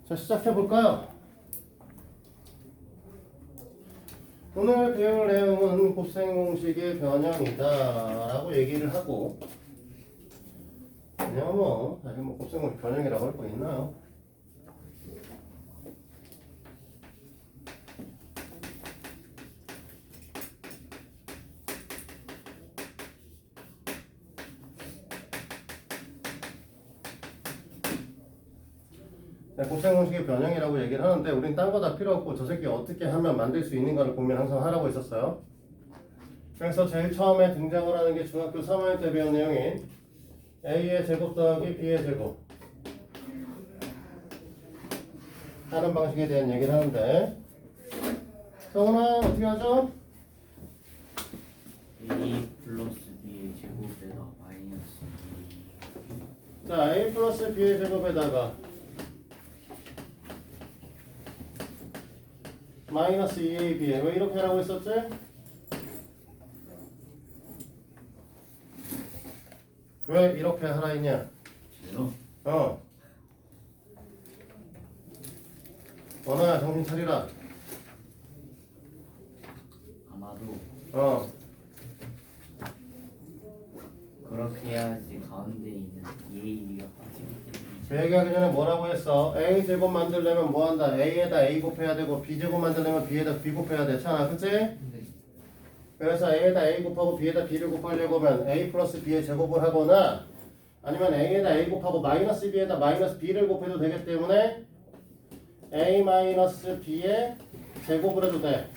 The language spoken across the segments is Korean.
자, 시작해볼까요? 오늘 배울 내용은 곱셈 공식의 변형이다 라고 얘기를 하고, 그냥 사실 곱셈 공식 변형이라고 할 거 있나요? 곱셈 공식의 변형이라고 얘기를 하는데, 우린 딴 거 다 필요 없고 저 새끼 어떻게 하면 만들 수 있는가를 고민 항상 하라고 했었어요. 그래서 제일 처음에 등장을 하는 게 중학교 3학년 때 배운 내용인 a의 제곱 더하기 b의 제곱 하는 방식에 대한 얘기를 하는데, 성훈아 어떻게 하죠? a 플러스 b의 제곱에다 마이너스 자, a 플러스 b의 제곱에다가 마이너스 2ab에 왜 이렇게 하라고 했었지? 왜 이렇게 하라 했냐? 제로 원아야 정신 차리라. 아마도 그렇게 해야지 가운데 있는 a가 빠지기 때문에 그 얘기하기 전에 뭐라고 했어? a 제곱 만들려면 뭐 한다? a에다 a 곱해야 되고 b 제곱 만들려면 b에다 b 곱해야 되잖아, 그치? 그래서 a에다 a 곱하고 b에다 b를 곱하려고 하면 a 플러스 b의 제곱을 하거나 아니면 a에다 a 곱하고 마이너스 b에다 마이너스 b를 곱해도 되기 때문에 a 마이너스 b의 제곱을 해도 돼.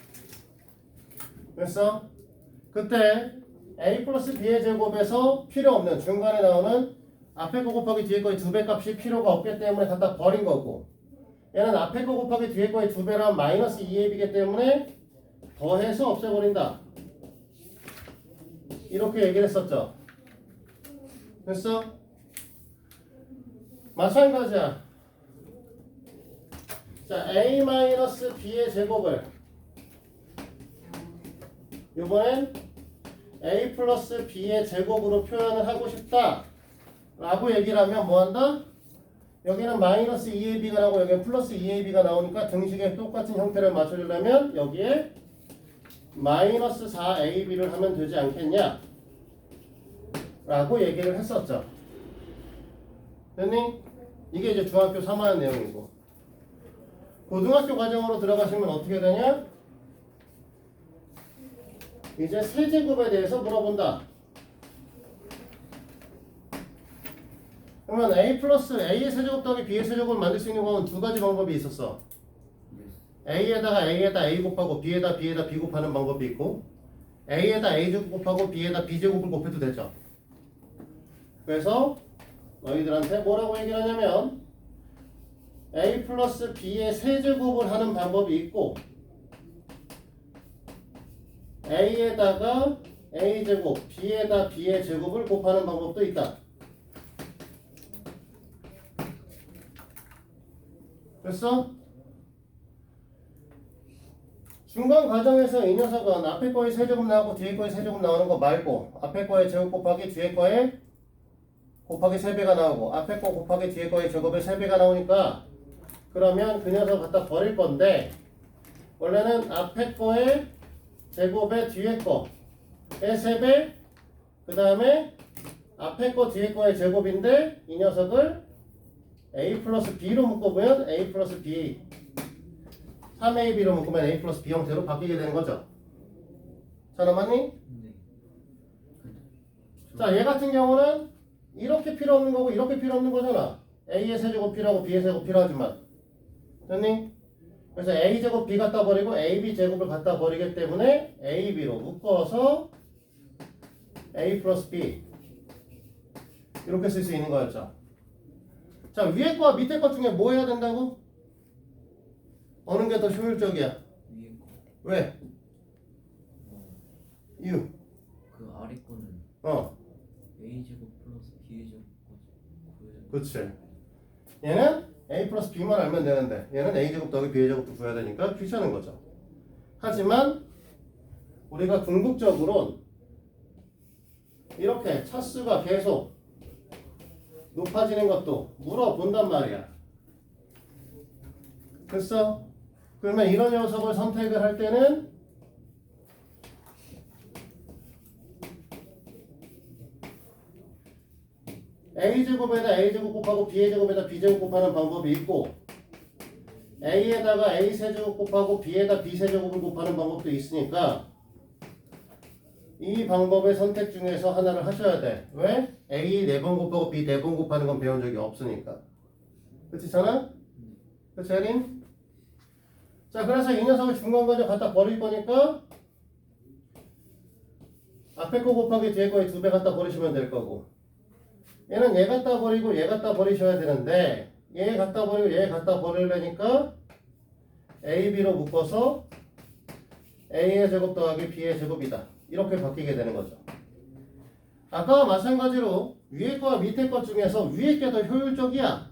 됐어? 그때 a 플러스 b의 제곱에서 필요 없는 중간에 나오는 앞에 거 곱하기 뒤에 거의 2배 값이 필요가 없기 때문에 갖다 버린 거고, 얘는 앞에 거 곱하기 뒤에 거의 2배랑 마이너스 2ab이기 때문에 더해서 없애버린다. 이렇게 얘기를 했었죠. 됐어? 마찬가지야. 자, a-b의 제곱을 이번엔 a 플러스 b의 제곱으로 표현을 하고 싶다 라고 얘기를 하면 뭐한다? 여기는 마이너스 2ab가 나오고 여기는 플러스 2ab가 나오니까 등식에 똑같은 형태를 맞춰주려면 여기에 마이너스 4ab를 하면 되지 않겠냐 라고 얘기를 했었죠. 됐니? 이게 이제 중학교 3학년 내용이고, 고등학교 과정으로 들어가시면 어떻게 되냐? 이제 세제곱에 대해서 물어본다. 그러면 a 플러스 a의 세제곱 더하기 b의 세제곱을 만들 수 있는 건 두 가지 방법이 있었어. a에다가 a 곱하고 b에다 b 곱하는 방법이 있고, a에다 a 제곱 곱하고 b에다 b 제곱을 곱해도 되죠. 그래서 너희들한테 뭐라고 얘기를 하냐면 a 플러스 b의 세제곱을 하는 방법이 있고, a에다가 a 제곱, b에다 b의 제곱을 곱하는 방법도 있다. 됐어? 중간 과정에서 이 녀석은 앞에 거에 세제곱 나오고 뒤에 거에 세제곱 나오는 거 말고, 앞에 거에 제곱 곱하기 뒤에 거에 곱하기 3배가 나오고 앞에 거 곱하기 뒤에 거에 제곱에 3배가 나오니까, 그러면 그 녀석 갖다 버릴 건데, 원래는 앞에 거에 제곱에 뒤에 거에 3배, 그 다음에 앞에 거 뒤에 거의 제곱인데 이 녀석을 a 플러스 b로 묶어보면 a 플러스 b 3ab로 묶으면 a 플러스 b 형태로 바뀌게 되는 거죠. 자, 맞니? 자, 얘 같은 경우는 이렇게 필요 없는 거고 이렇게 필요 없는 거잖아. a의 세제곱 필요하고 b의 세제곱 필요하지만, 됐니? 그래서 a제곱 b 갖다 버리고 ab 제곱을 갖다 버리기 때문에 ab로 묶어서 a 플러스 b 이렇게 쓸 수 있는 거였죠. 자, 위에 거와 밑에 것 중에 뭐 해야 된다고? 어느 게 더 효율적이야? 위에 거. 왜? 이유. 그 아래 거는 a 제곱 플러스 b 제곱 그치. 얘는 a 플러스 b만 알면 되는데 얘는 a 제곱 더하기 b 제곱도 구해야 되니까 귀찮은 거죠. 하지만 우리가 궁극적으로는 이렇게 차수가 계속 높아지는 것도 물어본단 말이야. 됐어? 그러면 이런 녀석을 선택을 할 때는 a제곱에다 a제곱 곱하고 b제곱에다 b제곱 곱하는 방법이 있고 a에다가 a세제곱 곱하고 b에다 b세제곱을 곱하는 방법도 있으니까 이 방법의 선택 중에서 하나를 하셔야 돼. 왜? a 4번 곱하고 b 4번 곱하는 건 배운 적이 없으니까. 그렇지 않아? 그렇지 혜린? 자, 그래서 이 녀석을 중간까지 갖다 버릴 거니까 앞에 거 곱하기 뒤에 거에 2배 갖다 버리시면 될 거고 얘는 얘 갖다 버리고 얘 갖다 버리셔야 되는데 얘 갖다 버리고 얘 갖다 버리려니까 a, b로 묶어서 a의 제곱 더하기 b의 제곱이다. 이렇게 바뀌게 되는 거죠. 아까와 마찬가지로 위에 거와 밑에 것 중에서 위에 게 더 효율적이야.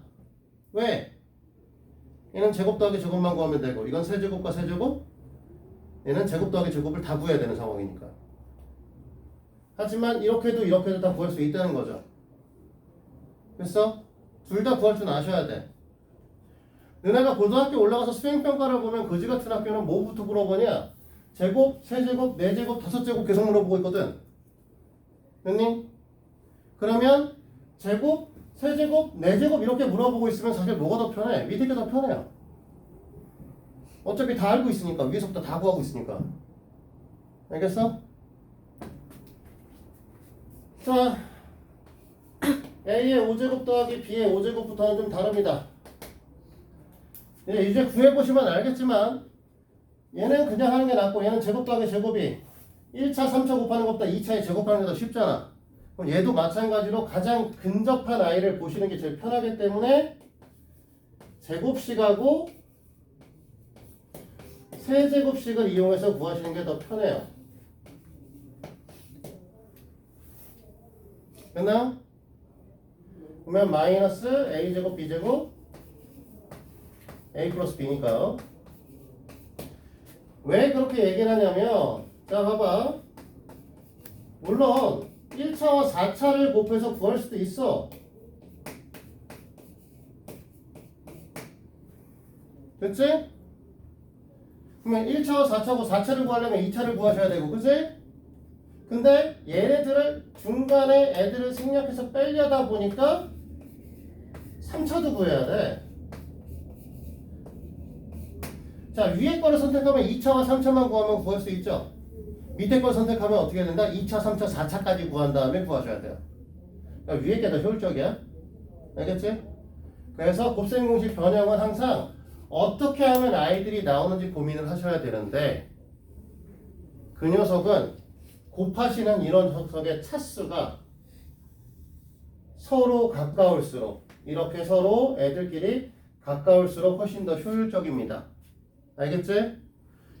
왜? 얘는 제곱 더하기 제곱만 구하면 되고 이건 세제곱과 세제곱 얘는 제곱 더하기 제곱을 다 구해야 되는 상황이니까. 하지만 이렇게도 다 구할 수 있다는 거죠. 됐어? 둘 다 구할 줄 아셔야 돼. 너네가 고등학교 올라가서 수행평가를 보면 거지 같은 학교는 뭐부터 물어보냐? 제곱, 세제곱, 네제곱, 다섯제곱 계속 물어보고 있거든. 됐니? 그러면 제곱, 세제곱, 네제곱 이렇게 물어보고 있으면 사실 뭐가 더 편해? 밑에 게 더 편해요. 어차피 다 알고 있으니까. 위에서부터 다 구하고 있으니까. 알겠어? 자, A의 5제곱 더하기 B의 5제곱부터는 좀 다릅니다. 이제 구해보시면 알겠지만 얘는 그냥 하는 게 낫고 얘는 제곱 더하기 제곱이 1차, 3차 곱하는 것보다 2차에 제곱하는 게 더 쉽잖아. 그럼 얘도 마찬가지로 가장 근접한 아이를 보시는 게 제일 편하기 때문에 제곱식하고 세제곱식을 이용해서 구하시는 게 더 편해요. 됐나? 그러면 마이너스 a제곱 b제곱 a 플러스 b니까요. 왜 그렇게 얘기를 하냐면 자 봐봐 물론 1차와 4차를 곱해서 구할 수도 있어. 됐지? 그러면 1차와 4차고 4차를 구하려면 2차를 구하셔야 되고 그치? 근데 얘네들을 중간에 애들을 생략해서 빼려다 보니까 3차도 구해야 돼. 자, 위에 거를 선택하면 2차와 3차만 구하면 구할 수 있죠. 밑에 걸 선택하면 어떻게 된다? 2차, 3차, 4차까지 구한 다음에 구하셔야 돼요. 그러니까 위에 게 더 효율적이야. 알겠지? 그래서 곱셈 공식 변형은 항상 어떻게 하면 아이들이 나오는지 고민을 하셔야 되는데 그 녀석은 곱하시는 이런 녀석의 차수가 서로 가까울수록 이렇게 서로 애들끼리 가까울수록 훨씬 더 효율적입니다. 알겠지?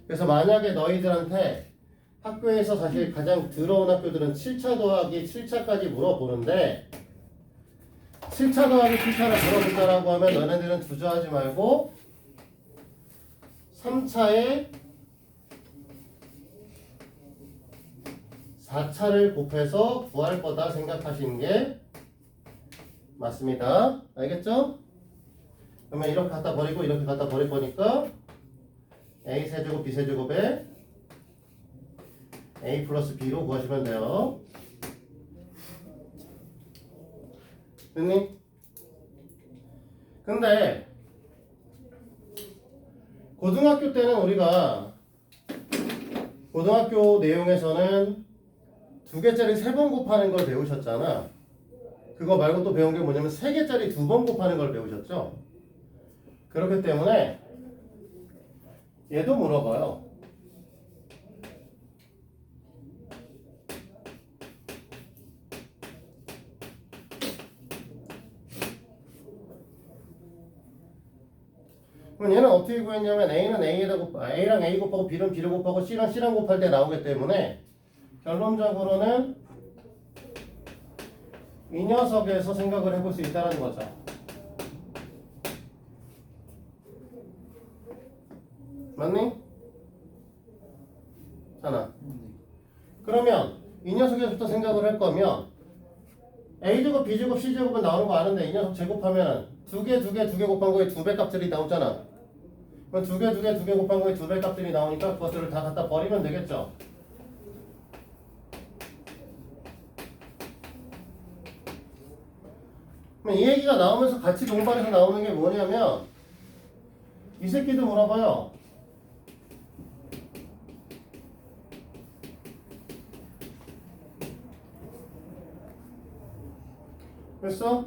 그래서 만약에 너희들한테 학교에서 사실 가장 더러운 학교들은 7차 더하기 7차까지 물어보는데 7차 더하기 7차를 물어본다라고 하면 너네들은 주저하지 말고 3차에 4차를 곱해서 구할 거다 생각하시는 게 맞습니다. 알겠죠? 그러면 이렇게 갖다 버리고 이렇게 갖다 버릴 거니까 a 세제곱 b 세제곱에 a 플러스 b로 구하시면 돼요. 됐니? 근데 고등학교 때는 우리가 고등학교 내용에서는 2개짜리 3번 곱하는 걸 배우셨잖아. 그거 말고 또 배운 게 뭐냐면 3개짜리 2번 곱하는 걸 배우셨죠. 그렇기 때문에 얘도 물어봐요. 그럼 얘는 어떻게 구했냐면 A는 A랑 A 곱하고 B는 B를 곱하고 C랑 C랑 곱할 때 나오기 때문에 결론적으로는 이 녀석에서 생각을 해볼 수 있다는 거죠. 맞니? 자나. 그러면 이 녀석에서부터 생각을 할 거면 A제곱, B제곱, C제곱은 나오는 거 아는데 이 녀석 제곱하면 두 개 곱한 거에 2배 값들이 나오잖아. 그럼 두 개 곱한 거에 두 배 값들이 나오니까 그것들을 다 갖다 버리면 되겠죠. 그럼 이 얘기가 나오면서 같이 동반해서 나오는 게 뭐냐면 이 새끼도 물어봐요. 그래서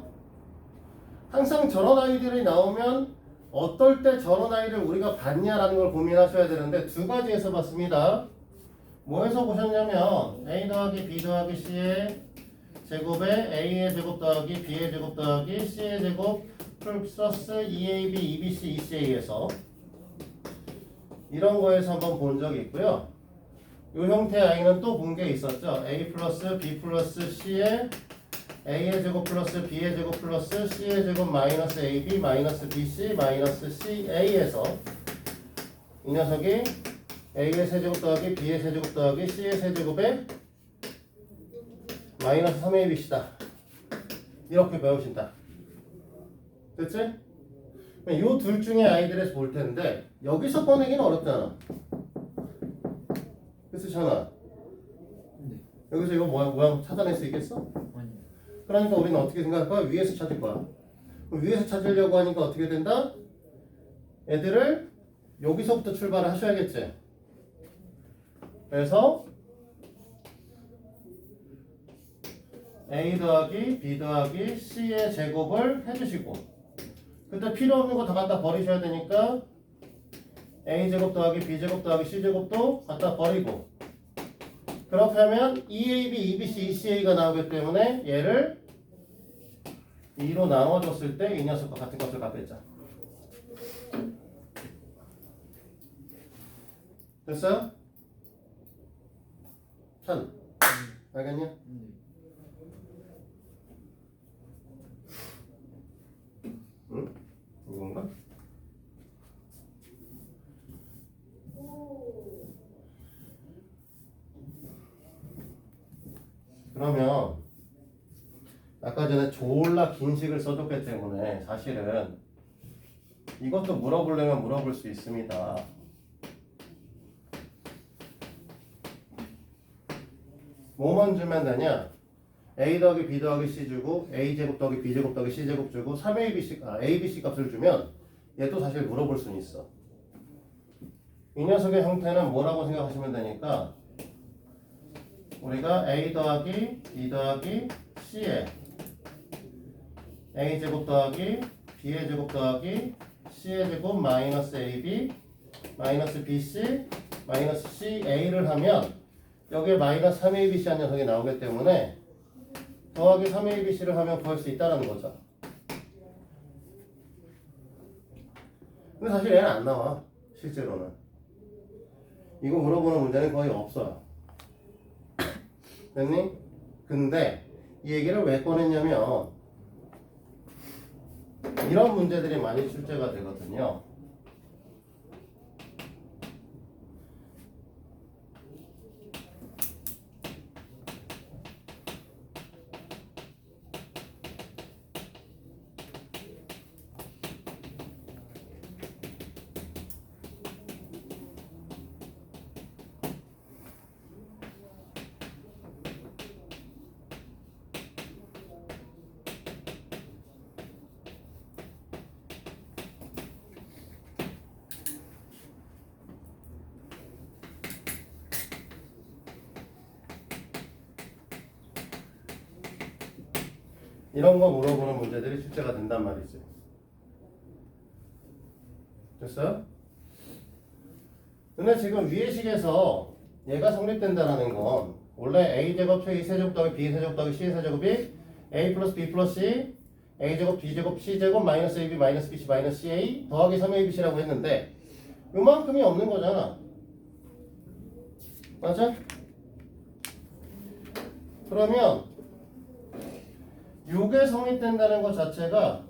항상 저런 아이들이 나오면 어떨 때 저런 아이를 우리가 봤냐라는 걸 고민하셔야 되는데 두 가지에서 봤습니다. 뭐에서 보셨냐면 a 더하기 b 더하기 c의 제곱에 a의 제곱 더하기 b의 제곱 더하기 c의 제곱 플러스 2ab, 2bc, 2ca에서 이런 거에서 한번 본 적이 있고요. 이 형태의 아이는 또 본 게 있었죠. a 플러스 b 플러스 c의 a의 제곱 플러스 b의 제곱 플러스 c의 제곱 마이너스 ab 마이너스 bc 마이너스 ca에서 이 녀석이 a의 세제곱 더하기 b의 세제곱 더하기 c의 세제곱에 마이너스 3abc다. 이렇게 배우신다. 됐지? 이 둘 중에 아이들에서 볼 텐데 여기서 꺼내기는 어렵잖아. 그치 전화? 네. 여기서 이거 모양 찾아낼 수 있겠어? 아니요. 그러니까 우리는 어떻게 생각할 거야? 위에서 찾을 거야. 그럼 위에서 찾으려고 하니까 어떻게 된다? 애들을 여기서부터 출발을 하셔야겠지. 그래서 a 더하기 b 더하기 c의 제곱을 해주시고 그때 필요 없는 거 다 갖다 버리셔야 되니까 a 제곱 더하기 b 제곱 더하기 c 제곱도 갖다 버리고 그렇게 하면 2ab, 2bc, 2ca가 나오기 때문에 얘를 2로 나눠줬을 때 이 녀석과 같은 값을 갖겠죠. 됐어요? 천 알겠냐? 네. 응? 이건가? 그러면 아까 전에 졸라 긴 식을 써줬기 때문에 사실은 이것도 물어보려면 물어볼 수 있습니다. 뭐만 주면 되냐? a 더하기 b 더하기 c 주고 a 제곱 더하기 b 제곱 더하기 c 제곱 주고 3abc abc 값을 주면 얘도 사실 물어볼 수는 있어. 이 녀석의 형태는 뭐라고 생각하시면 되니까 우리가 a 더하기 b 더하기 c에 a 제곱 더하기 b의 제곱 더하기 c의 제곱 마이너스 ab 마이너스 bc 마이너스 ca를 하면 여기에 마이너스 3abc 한 녀석이 나오기 때문에 더하기 3abc를 하면 구할 수 있다는 거죠. 근데 사실 얘는 안 나와. 실제로는. 이거 물어보는 문제는 거의 없어요. 됐니? 근데 이 얘기를 왜 꺼냈냐면 이런 문제들이 많이 출제가 되거든요. 이런 거 물어보는 문제들이 출제가 된단 말이지. 됐어요? 근데 지금 위의 식에서 얘가 성립된다는 건 원래 a제곱 a 세제곱 더하기 b 세제곱 더하기 c 세제곱이 a 플러스 b 플러스 c a 제곱 b 제곱 c 제곱 마이너스 ab 마이너스 bc 마이너스 ca 더하기 3abc라고 했는데 요만큼이 없는 거잖아. 맞아? 그러면 요게 성립된다는 것 자체가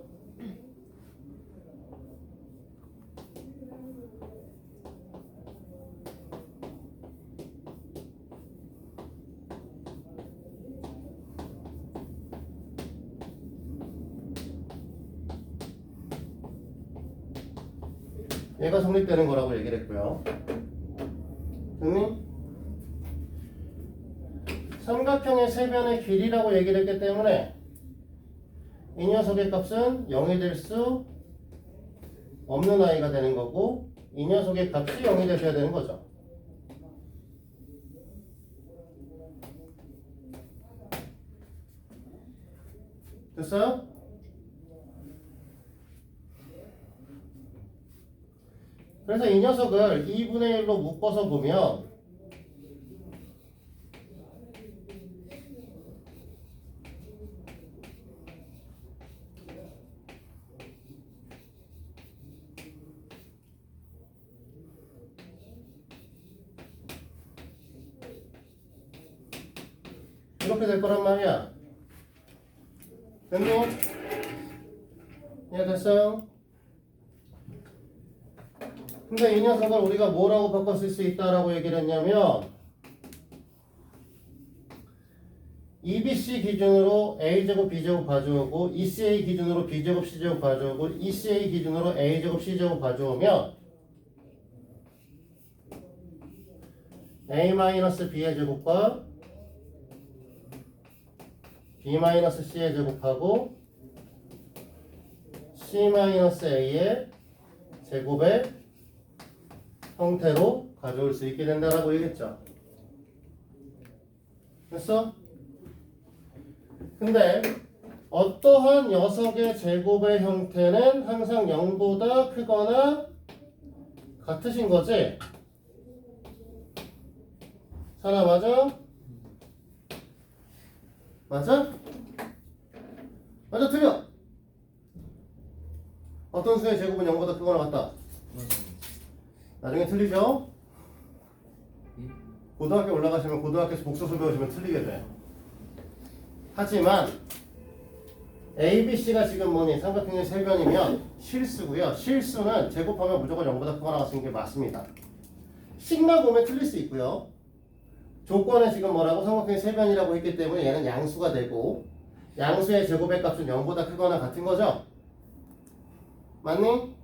얘가 성립되는 거라고 얘기를 했고요. 됐니? 삼각형의 세변의 길이라고 얘기를 했기 때문에 이 녀석의 값은 0이 될 수 없는 아이가 되는 거고 이 녀석의 값이 0이 되셔야 되는 거죠. 됐어요? 그래서 이 녀석을 2분의 1로 묶어서 보면 이렇게 될 거란 말이야. 됐니? 이해됐어요? 근데 이 녀석을 우리가 뭐라고 바꿔 쓸 수 있다라고 얘기를 했냐면 EBC 기준으로 A제곱 B제곱 가져오고 ECA 기준으로 B제곱 C제곱 가져오고 ECA 기준으로 A제곱 C제곱 가져오면 A-B의 제곱과 B-C의 제곱하고 C-A의 제곱의 형태로 가져올 수 있게 된다라고 얘기했죠. 됐어? 근데 어떠한 녀석의 제곱의 형태는 항상 0보다 크거나 같으신 거지? 사나 맞아? 맞아? 맞아 틀려? 어떤 수의 제곱은 0보다 크거나 같다? 나중에 틀리죠? 고등학교 올라가시면 고등학교에서 복소수 배우시면 틀리게 돼. 하지만 ABC가 지금 뭐니 삼각형의 세변이면 실수고요. 실수는 제곱하면 무조건 0보다 크거나 같은 게 맞습니다. 식마 보면 틀릴 수 있고요. 조건은 지금 뭐라고 삼각형의 세변이라고 했기 때문에 얘는 양수가 되고 양수의 제곱의 값은 0보다 크거나 같은 거죠? 맞니?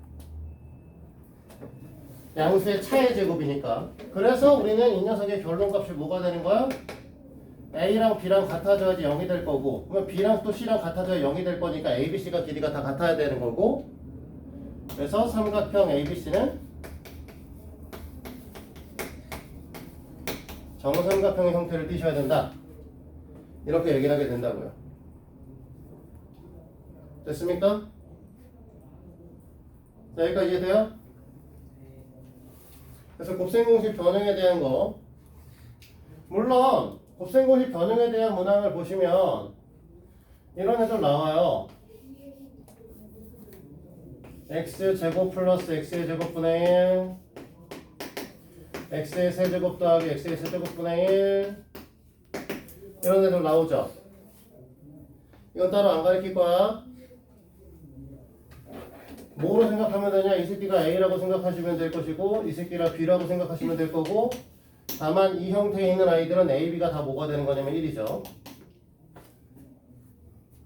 양수의 차의 제곱이니까. 그래서 우리는 이 녀석의 결론값이 뭐가 되는 거야? A랑 B랑 같아져야지 0이 될 거고 그러면 B랑 또 C랑 같아져야 0이 될 거니까 ABC가 길이가 다 같아야 되는 거고 그래서 삼각형 ABC는 정삼각형의 형태를 띠셔야 된다. 이렇게 얘기를 하게 된다고요. 됐습니까? 자, 여기까지 이해돼요? 그래서 곱셈공식 변형에 대한 거 물론 곱셈공식 변형에 대한 문항을 보시면 이런 애들 나와요. x제곱 플러스 x의 제곱분의 1 x의 세제곱 더하기 x의 세제곱분의 1 이런 애들 나오죠. 이건 따로 안 가르칠 거야. 뭐로 생각하면 되냐? 이 새끼가 A라고 생각하시면 될 것이고 이 새끼가 B라고 생각하시면 될 거고 다만 이 형태에 있는 아이들은 A, B가 다 뭐가 되는 거냐면 1이죠.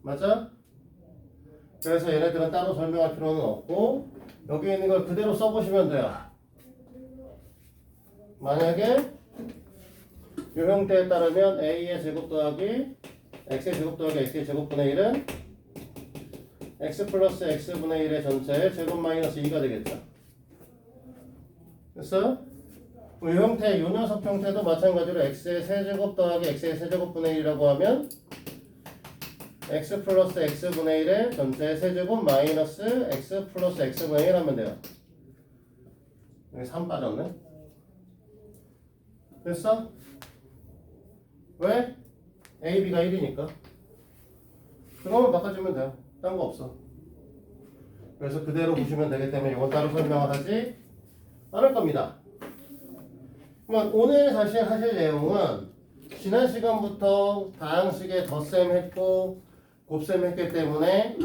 맞아? 그래서 얘네들은 따로 설명할 필요는 없고 여기 있는 걸 그대로 써보시면 돼요. 만약에 이 형태에 따르면 A의 제곱 더하기 X의 제곱 더하기 X의 제곱분의 1은 X 플러스 X분의 1의 전체의 제곱 마이너스 2가 되겠죠. 됐어요? 이 형태, 이 녀석 형태도 마찬가지로 X의 세제곱 더하기 X의 세제곱분의 1이라고 하면 X 플러스 X분의 1의 전체의 세제곱 마이너스 X 플러스 X분의 1 하면 돼요. 여기 3 빠졌네. 됐어? 왜? A, B가 1이니까. 그거만 바꿔주면 돼요. 딴 거 없어. 그래서 그대로 보시면 되기 때문에 이건 따로 설명을 하지 않을 겁니다. 그러면 오늘 사실 하실 내용은 지난 시간부터 다항식에 덧셈 했고 곱셈 했기 때문에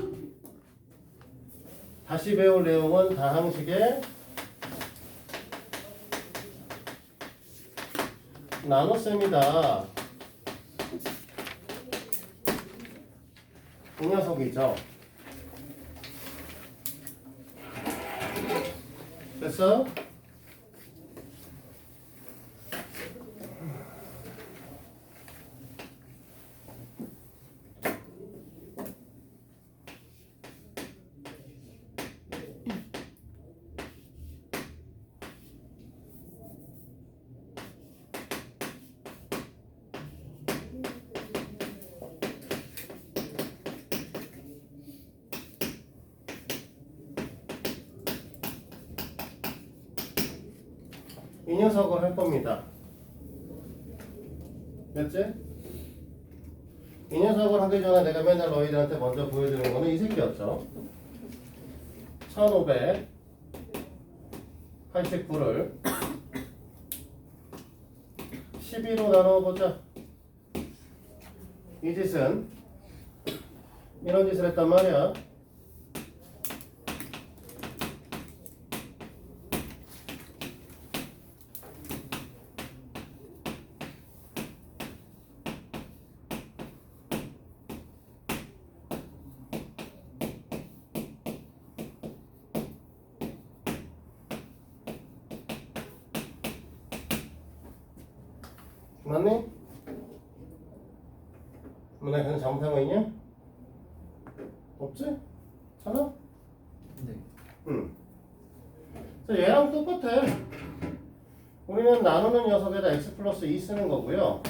다시 배울 내용은 다항식에 나눗셈이다. 이 녀석이죠. 됐어? 이 녀석을 할 겁니다. 됐지? 이 녀석을 하기 전에 내가 맨날 너희들한테 먼저 보여주는 거는 이 새끼였죠. 1589를 12로 나눠보자. 이 짓은 이런 짓을 했단 말이야. 맞니? 뭐 내가 그냥 잘못한 거 있냐? 없지? 찾아? 네. 응. 그래서 얘랑 똑같아. 우리는 나누는 녀석에다 x 플러스 2 쓰는 거고요.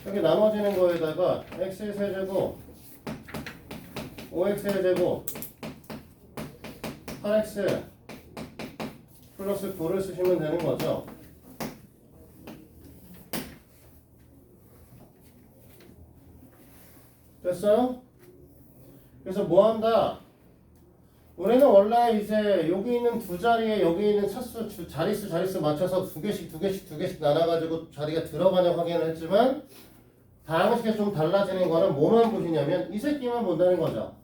여기 나눠지는 거에다가 x의 세제곱 5x의 제곱 8x 플러스 9를 쓰시면 되는 거죠. 됐어요? 그래서 뭐 한다? 우리는 원래 이제 여기 있는 두 자리에 여기 있는 차수 자릿수 맞춰서 두 개씩 나눠가지고 자리가 들어가냐 확인을 했지만 다항식에 좀 달라지는 거는 뭐만 보시냐면 이 새끼만 본다는 거죠.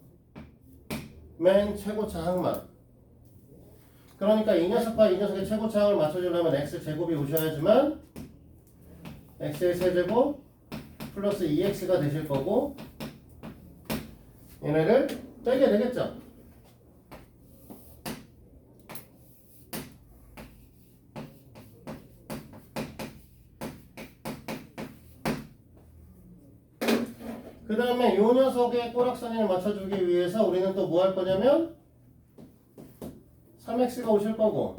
맨 최고차 항만. 그러니까 이 녀석과 이 녀석의 최고차 항을 맞춰주려면 x 제곱이 오셔야지만 x의 세제곱 플러스 2x가 되실 거고 얘네를 빼게 되겠죠. 그 다음에 이 녀석의 꼬락선을 맞춰주기 위해서 우리는 또 뭐 할 거냐면 3x가 오실 거고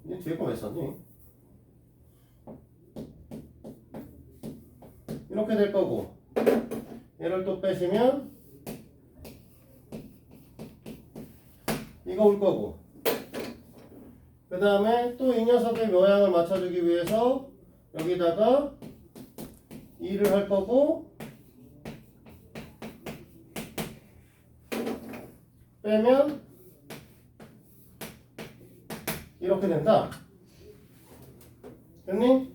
이제 뒤에 거 왜 썼니? 이렇게 될 거고 얘를 또 빼시면 이거 올 거고 그 다음에 또 이 녀석의 모양을 맞춰주기 위해서 여기다가 2를 할 거고 빼면 이렇게 된다. 됐니?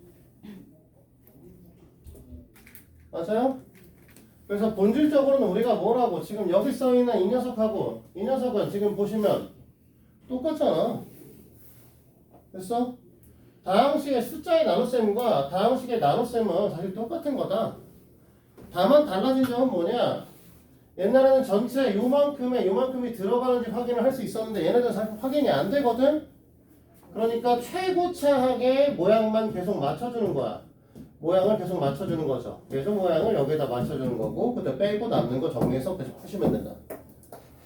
맞아요? 그래서 본질적으로는 우리가 뭐라고 지금 여기 써있는 이 녀석하고 이 녀석은 지금 보시면 똑같잖아. 됐어? 다항식의 숫자의 나눗셈과 다항식의 나눗셈은 사실 똑같은 거다. 다만 달라진 점은 뭐냐? 옛날에는 전체 요만큼이 들어가는지 확인을 할 수 있었는데 얘네들은 사실 확인이 안 되거든? 그러니까 최고차항의 모양만 계속 맞춰주는 거야. 모양을 계속 맞춰주는 거죠. 그래서 모양을 여기에다 맞춰주는 거고 그때 빼고 남는 거 정리해서 계속 푸시면 된다.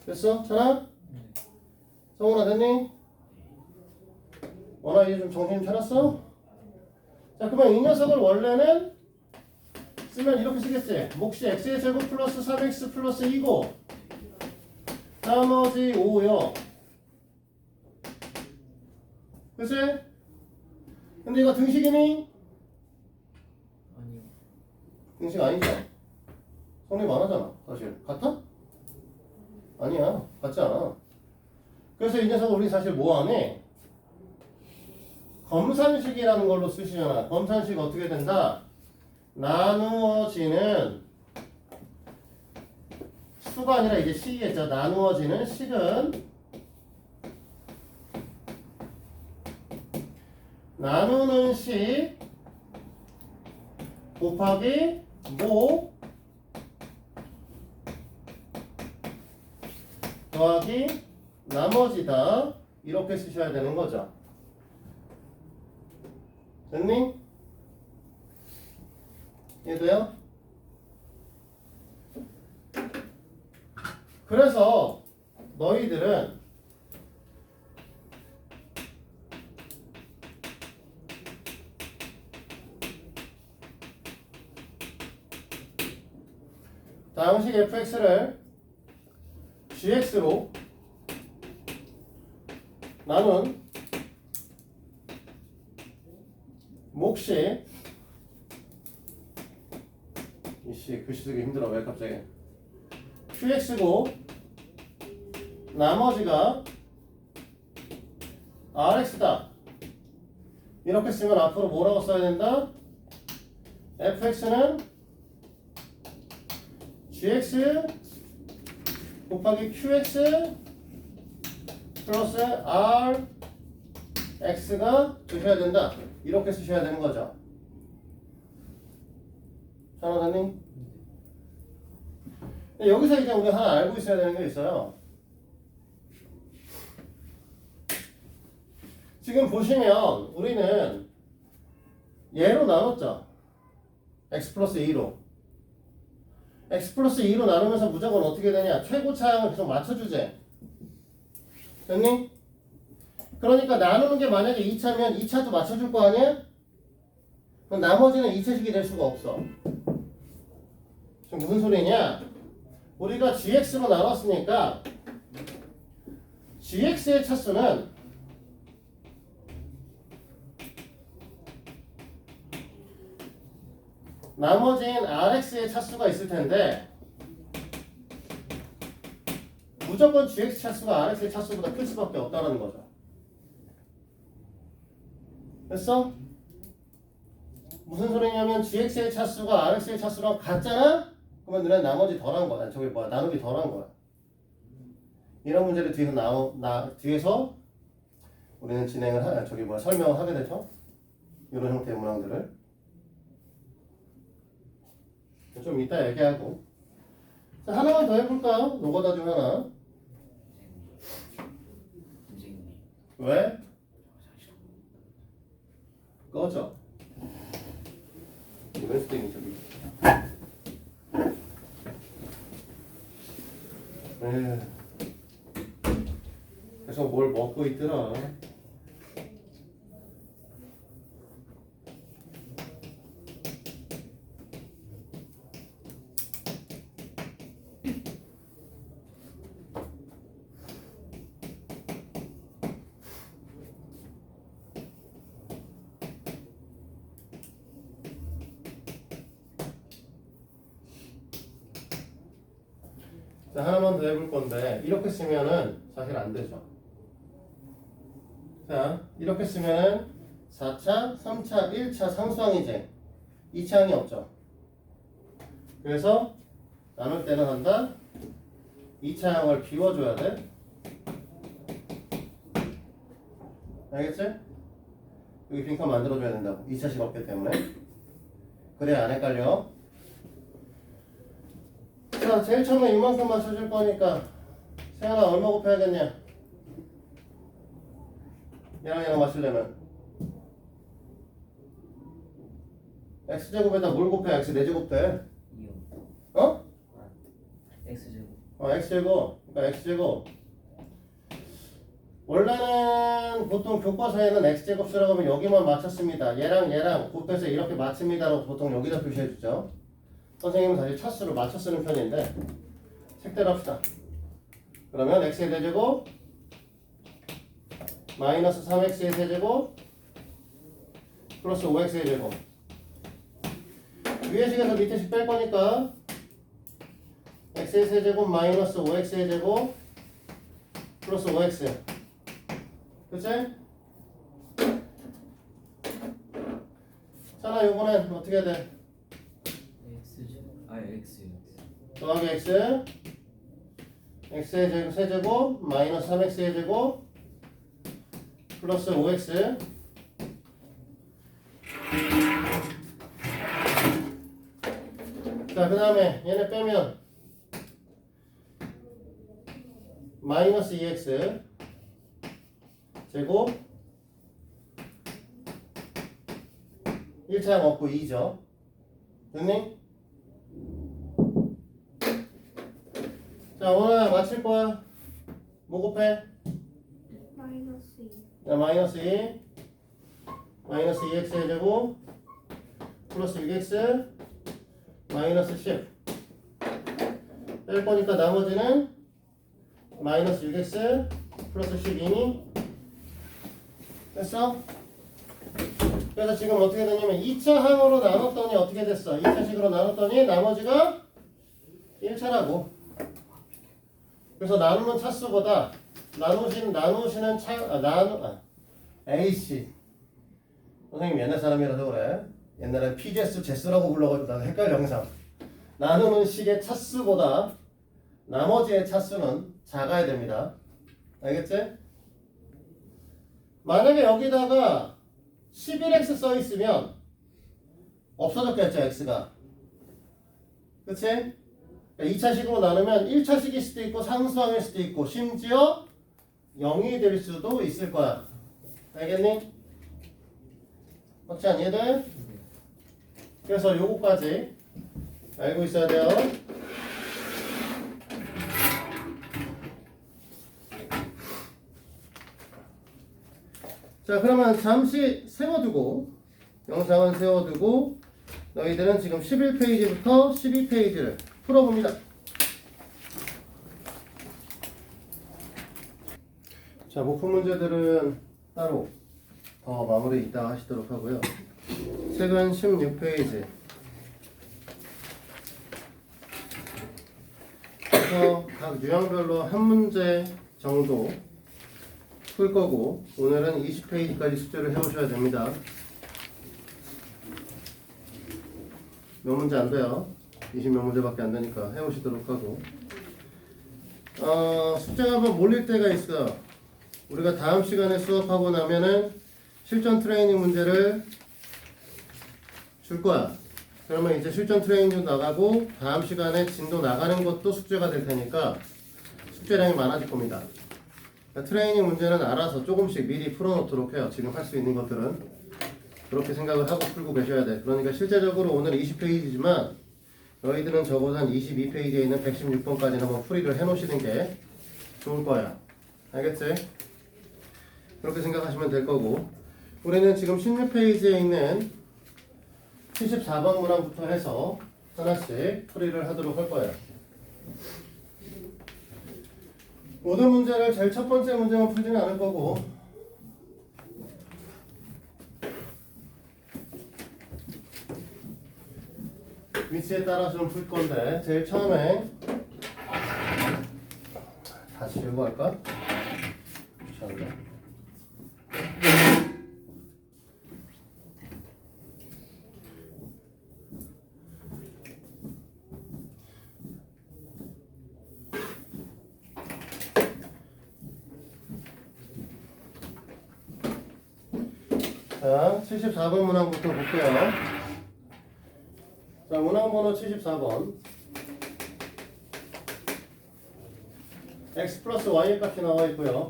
됐어? 천아? 성훈아 됐니? 원아 이제 좀 정신 차렸어? 자 그러면 이 녀석을 원래는 쓰면 이렇게 쓰겠지. 몫이 x의 제곱 플러스 3x 플러스 2고 나머지 5요. 그치? 근데 이거 등식이니? 아니요. 등식 아니죠? 성립 안 하잖아 사실. 같아? 아니야 같지 않아. 그래서 이 녀석을 우리 사실 뭐 하네? 검산식이라는 걸로 쓰시잖아. 검산식 어떻게 된다? 나누어지는 수가 아니라 이제 식이겠죠. 나누어지는 식은 나누는 식 곱하기 모 더하기 나머지다 이렇게 쓰셔야 되는 거죠. 됐니? 이해돼요? 그래서 너희들은 다음식 fx를 gx로 나눈 몫이 이씨 글씨 쓰기 힘들어 왜 갑자기 qx고 나머지가 rx다 이렇게 쓰면 앞으로 뭐라고 써야 된다? fx는 gx 곱하기 qx 플러스 rx가 주셔야 된다 이렇게 쓰셔야 되는 거죠. 전화사님 여기서 이제 우리 하나 알고 있어야 되는 게 있어요. 지금 보시면 우리는 얘로 나눴죠. x 플러스 2로 x 플러스 2로 나누면서 무조건 어떻게 되냐 최고 차항을 계속 맞춰주지. 됐니? 그러니까 나누는 게 만약에 2차면 2차도 맞춰줄 거 아니야? 그럼 나머지는 2차식이 될 수가 없어. 지금 무슨 소리냐? 우리가 gx로 나눴으니까 gx의 차수는 나머지인 rx의 차수가 있을 텐데 무조건 gx 차수가 rx의 차수보다 클 수밖에 없다는 거죠. 됐어? 무슨 소리냐면 gx의 차수가 rx의 차수랑 같잖아? 그러면 너네 나머지 덜한 거야. 저기 뭐야 나누기 덜한 거야. 이런 문제를 뒤에서 우리는 설명을 하게 되죠. 이런 형태의 문항들을 좀 이따 얘기하고. 자, 하나만 더 해볼까요? 노가다 중 하나. 선생님 왜? 꺼져. 이번 스팅이 저기. 그래서 뭘 먹고 있더라. 자, 하나만 더 해볼 건데 이렇게 쓰면은 사실 안 되죠. 자, 이렇게 쓰면은 4차, 3차, 1차 상수항이지 2차항이 없죠. 그래서 나눌 때는 한다 2차항을 비워줘야 돼. 알겠지? 여기 빈칸 만들어줘야 된다고 2차식 없기 때문에. 그래야 안 헷갈려. 자, 제일 처음에 이만큼 맞춰줄 거니까 세연아 얼마 곱해야겠냐? 얘랑 맞추려면 x제곱에다 뭘 곱해? x 4제곱 돼. 2요 어? x제곱 x제곱. 그러니까 x제곱. 원래는 보통 교과서에는 x제곱 쓰라고 하면 여기만 맞췄습니다. 얘랑 곱해서 이렇게 맞춥니다라고 보통 여기다 표시해주죠. 선생님은 사실 차수를 맞춰 쓰는 편인데 색대로 합시다. 그러면 x의 대제곱 마이너스 3x의 세제곱 플러스 5x의 제곱 위에 식에서 밑에 식 뺄 거니까 x의 세제곱 마이너스 5x의 제곱 플러스 5x 그치? 자나 요번엔 어떻게 해야 돼? x제곱 x 더하기 x x의 제곱 세제곱 마이너스 3x의 제곱 플러스 5x 자 그 다음에 얘네 빼면 마이너스 2x 제곱 1차항 없고 2죠. 됐니? 자, 오늘 맞힐 거야. 뭐 곱해? 마이너스 2. 자, 마이너스 2 마이너스 2x의 제곱 플러스 6x 마이너스 10 뺄 거니까 나머지는 마이너스 6x 플러스 12니 됐어? 그래서 지금 어떻게 되냐면 2차 항으로 나눴더니 어떻게 됐어? 2차식으로 나눴더니 나머지가 1차라고. 그래서 나누는 차수보다 나누시는 A씨 선생님 옛날 사람이라서 그래. 옛날에 PGS 제스라고 불러가지고 나 헷갈려 항상. 나누는 식의 차수보다 나머지의 차수는 작아야 됩니다. 알겠지? 만약에 여기다가 11x 써 있으면 없어졌겠죠 x가. 그치? 2차식으로 나누면 1차식일 수도 있고 상수항일 수도 있고 심지어 0이 될 수도 있을 거야. 알겠니? 확실한 얘들? 그래서 요거까지 알고 있어야 돼요. 자, 그러면 잠시 세워두고 영상은 세워두고 너희들은 지금 11페이지부터 12페이지를 풀어봅니다. 자, 목표 문제들은 따로 더 마무리 이따 하시도록 하고요. 책은 16페이지. 그래서 각 유형별로 한 문제 정도 풀 거고 오늘은 20페이지까지 숙제를 해오셔야 됩니다. 몇 문제 안 돼요. 20몇 문제밖에 안 되니까 해오시도록 하고 숙제가 한번 몰릴 때가 있어. 우리가 다음 시간에 수업하고 나면은 실전 트레이닝 문제를 줄 거야. 그러면 이제 실전 트레이닝도 나가고 다음 시간에 진도 나가는 것도 숙제가 될 테니까 숙제량이 많아질 겁니다. 그러니까 트레이닝 문제는 알아서 조금씩 미리 풀어놓도록 해요. 지금 할 수 있는 것들은 그렇게 생각을 하고 풀고 계셔야 돼. 그러니까 실제적으로 오늘 20페이지지만 너희들은 적어도 한 22페이지에 있는 116번까지는 한번 풀이를 해놓으시는 게 좋을 거야. 알겠지? 그렇게 생각하시면 될 거고 우리는 지금 16페이지에 있는 74번 문항부터 해서 하나씩 풀이를 하도록 할 거예요. 모든 문제를 제일 첫 번째 문제만 풀지는 않을 거고 위치에 따라서 좀 풀 건데 제일 처음에 다시 읽고 할까? 귀찮은데. 자, 74번 문항부터 볼게요. 자, 문항번호 74번. x 플러스 y의 값이 나와 있고요.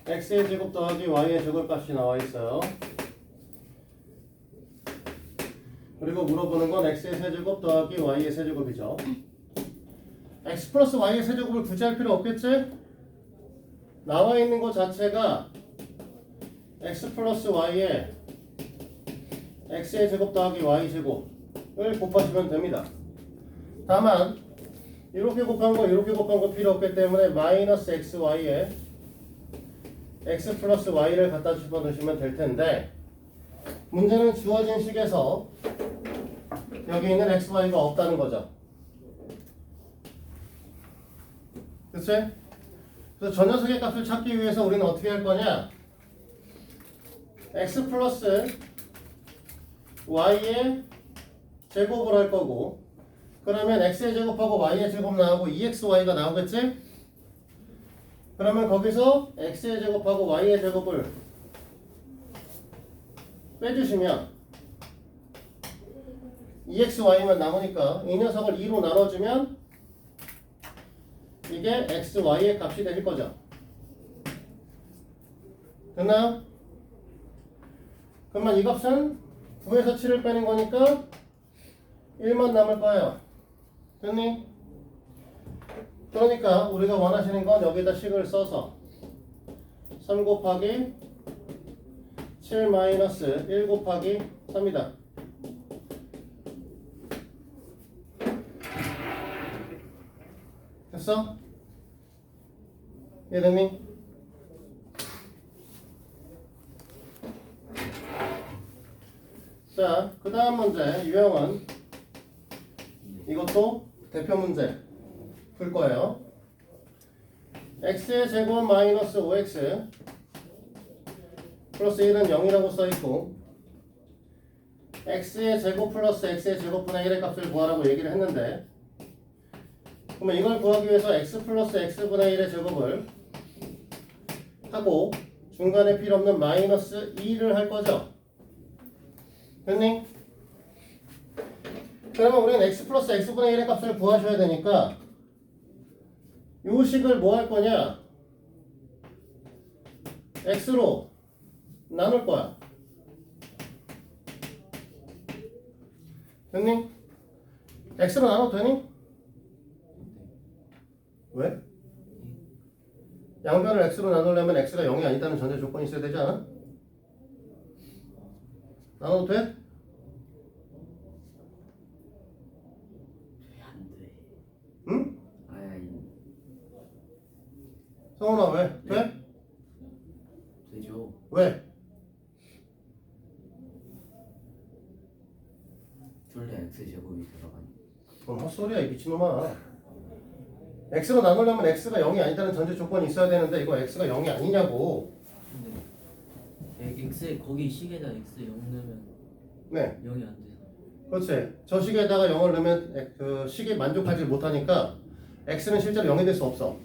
x의 제곱 더하기 y의 제곱 값이 나와 있어요. 그리고 물어보는 건 x의 세제곱 더하기 y의 세제곱이죠. x 플러스 y의 세제곱을 굳이 할 필요 없겠지? 나와 있는 것 자체가 x 플러스 y에 x의 제곱 더하기 y 제곱을 곱하시면 됩니다. 다만 이렇게 곱한 거 이렇게 곱한 거 필요 없기 때문에 마이너스 xy에 x 플러스 y를 갖다 집어넣으시면 될 텐데 문제는 주어진 식에서 여기 있는 xy가 없다는 거죠. 그치? 그래서 저 녀석의 값을 찾기 위해서 우리는 어떻게 할 거냐? x 플러스 y의 제곱을 할 거고 그러면 x의 제곱하고 y의 제곱 나오고 2xy가 나오겠지? 그러면 거기서 x의 제곱하고 y의 제곱을 빼주시면 EXY만 남으니까 이 녀석을 2로 나눠주면 이게 XY의 값이 될 거죠. 됐나요? 그러면 이 값은 9에서 7을 빼는 거니까 1만 남을 거예요. 됐니? 그러니까 우리가 원하시는 건 여기다 식을 써서 3 곱하기 7 마이너스 1 곱하기 3이다. 됐어? 이해됐니? 자, 그 다음 문제 유형은 이것도 대표 문제 풀 거예요. x의 제곱 마이너스 5x 플러스 1은 0이라고 써있고 x의 제곱 플러스 x의 제곱분의 1의 값을 구하라고 얘기를 했는데 그러면 이걸 구하기 위해서 x 플러스 x분의 1의 제곱을 하고 중간에 필요 없는 마이너스 2를 할 거죠. 됐니? 그러면 우리는 x 플러스 x분의 1의 값을 구하셔야 되니까 요 식을 뭐 할 거냐? x로 나눌 거야. 됐니? x로 나눠도 되니? 왜? 양변을 x로 나누려면 x가 0이 아니다는 전제 조건이 있어야 되지 않아? 나눠도 돼? 안 돼. 응? 아니, 성훈아 왜? 돼? 되죠. 왜? 둘 다 x 제곱이 들어가니. 그럼 헛소리야 이 미친놈아. x로 나누려면 x가 0이 아니다는 전제 조건이 있어야 되는데 이거 x가 0이 아니냐고. 근데 x 거기 식에다 x 0 넣으면 네, 0이 안 돼서 그렇지. 저 식에다가 0을 넣으면 그 식이 만족하지 못하니까 x는 실제로 0이 될 수 없어.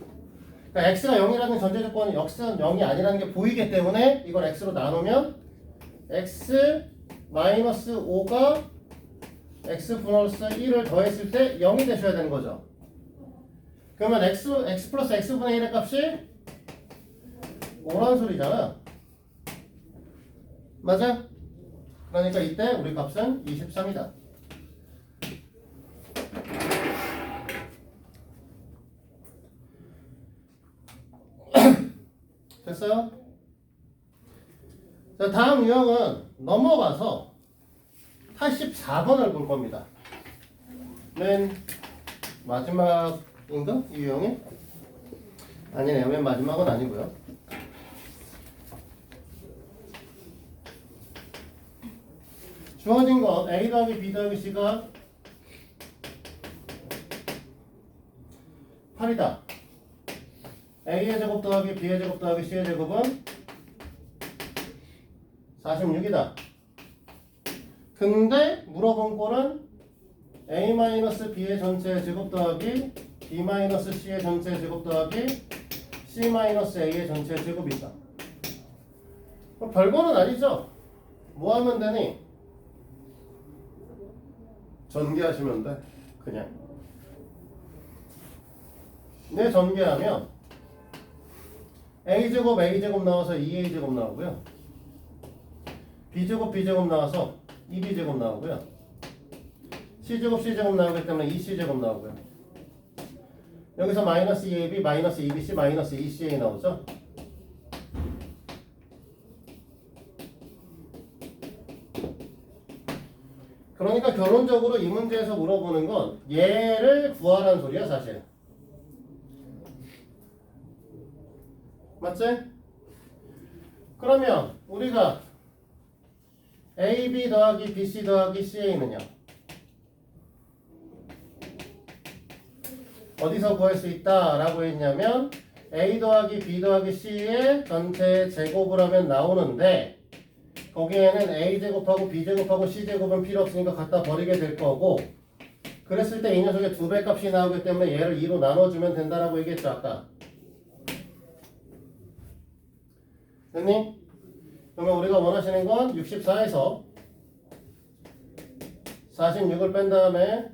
그러니까 x가 0이라는 전제 조건이 x는 0이 아니라는 게 보이기 때문에 이걸 x로 나누면 x 마이너스 5가 x 플러스 1을 더했을 때 0이 되셔야 되는 거죠. 그러면 x 플러스 x분의 1의 값이 5라는 소리잖아. 맞아? 그러니까 이때 우리 값은 23이다. 됐어요? 자, 다음 유형은 넘어가서 84번을 볼 겁니다. 맨 마지막인가? 이 유형이? 아니네요. 맨 마지막은 아니고요. 주어진 거 a 더하기 b 더하기 c가 8이다. a의 제곱 더하기 b의 제곱 더하기 c의 제곱은 46이다. 근데 물어본 꼴은 a-b의 전체 제곱 더하기 b-c의 전체 제곱 더하기 c-a의 전체 제곱이다. 별거는 아니죠? 뭐 하면 되니? 전개하시면 돼. 그냥. 네, 전개하면 a제곱 a제곱 나와서 2a제곱 나오고요. b제곱 b제곱 나와서 2b제곱 나오고요. c제곱 c제곱 나오기 때문에 2c제곱 나오고요. 여기서 마이너스 2ab 마이너스 2bc 마이너스 2ca 나오죠. 그러니까 결론적으로 이 문제에서 물어보는 건 얘를 구하라는 소리야 사실. 맞지? 그러면 우리가 AB 더하기 BC 더하기 CA는요 어디서 구할 수 있다 라고 했냐면 A 더하기 B 더하기 C의 전체 제곱을 하면 나오는데 거기에는 A제곱하고 B제곱하고 C제곱은 필요 없으니까 갖다 버리게 될 거고 그랬을 때 이 녀석의 2배 값이 나오기 때문에 얘를 2로 나눠주면 된다라고 얘기했죠 아까. 됐니? 그러면 우리가 원하시는 건 64에서 46을 뺀 다음에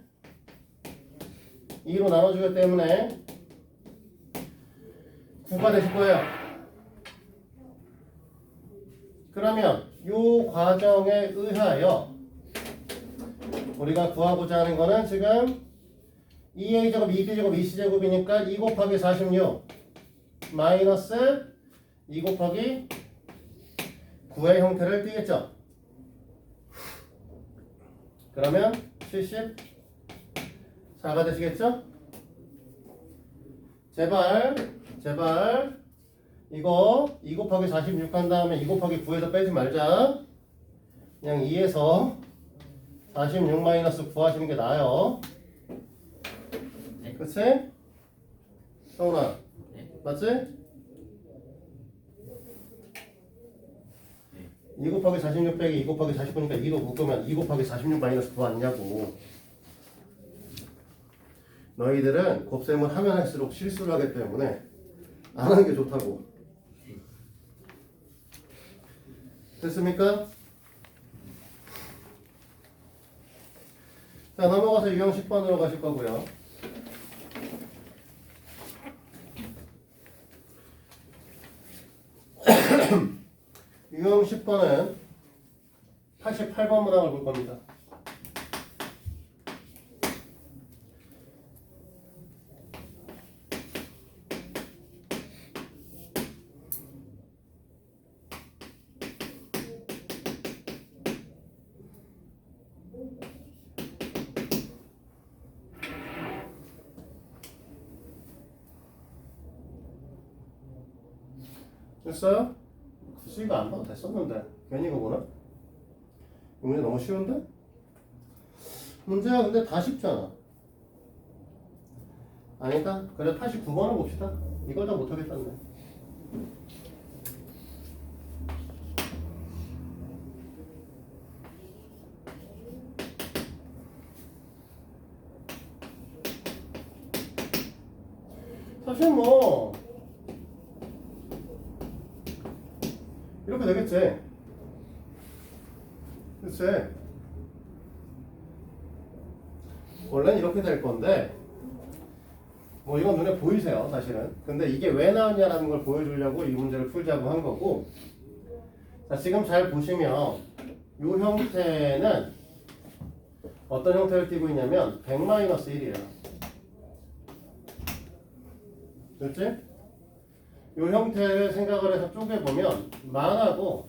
2로 나눠주기 때문에 9가 되실 거예요. 그러면 이 과정에 의하여 우리가 구하고자 하는 거는 지금 2a제곱, 2b제곱, 2c제곱이니까 2 곱하기 46 마이너스 2 곱하기 9의 형태를 띄겠죠. 그러면 74가 되시겠죠? 제발 이거 2 곱하기 46 한 다음에 2 곱하기 9에서 빼지 말자. 그냥 2에서 46 마이너스 9 하시는 게 나아요. 네. 그치? 성훈아 네. 맞지? 네. 2 곱하기 46 빼기 2 곱하기 49니까 2로 묶으면 2 곱하기 46 마이너스 9 아니냐고. 너희들은 곱셈을 하면 할수록 실수를 하기 때문에 안 하는 게 좋다고. 됐습니까? 자, 넘어가서 유형 10번으로 가실 거고요. 유형 10번은 88번 문항을 볼 겁니다. 됐어요? 굳이 이거 안 봐도 됐었는데 괜히 이거 보나? 이 문제 너무 쉬운데? 문제가 근데 다 쉽잖아. 아니다. 그래 89번을 봅시다. 이걸 다 못하겠다네. 사실 뭐 이렇게 되겠지. 그치? 원래는 이렇게 될 건데 뭐 이건 눈에 보이세요 사실은. 근데 이게 왜 나왔냐라는 걸 보여주려고 이 문제를 풀자고 한 거고. 자, 지금 잘 보시면 이 형태는 어떤 형태를 띠고 있냐면 100-1이에요. 됐지? 이 형태를 생각을 해서 쪼개보면 만하고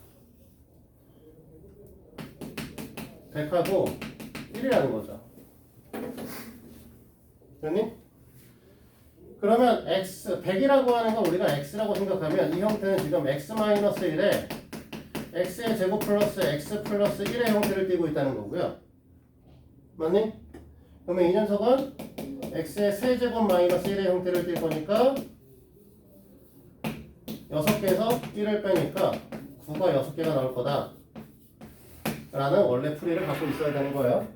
100하고 1이라는 거죠. 됐니? 그러면 x 100이라고 하는 거 우리가 x라고 생각하면 이 형태는 지금 x-1에 x의 제곱 플러스 x 플러스 1의 형태를 띠고 있다는 거고요. 맞니? 그러면 이 녀석은 x의 세제곱 마이너스 1의 형태를 띌 거니까 6개에서 1을 빼니까 9가 6개가 나올 거다 라는 원래 풀이를 갖고 있어야 되는 거예요.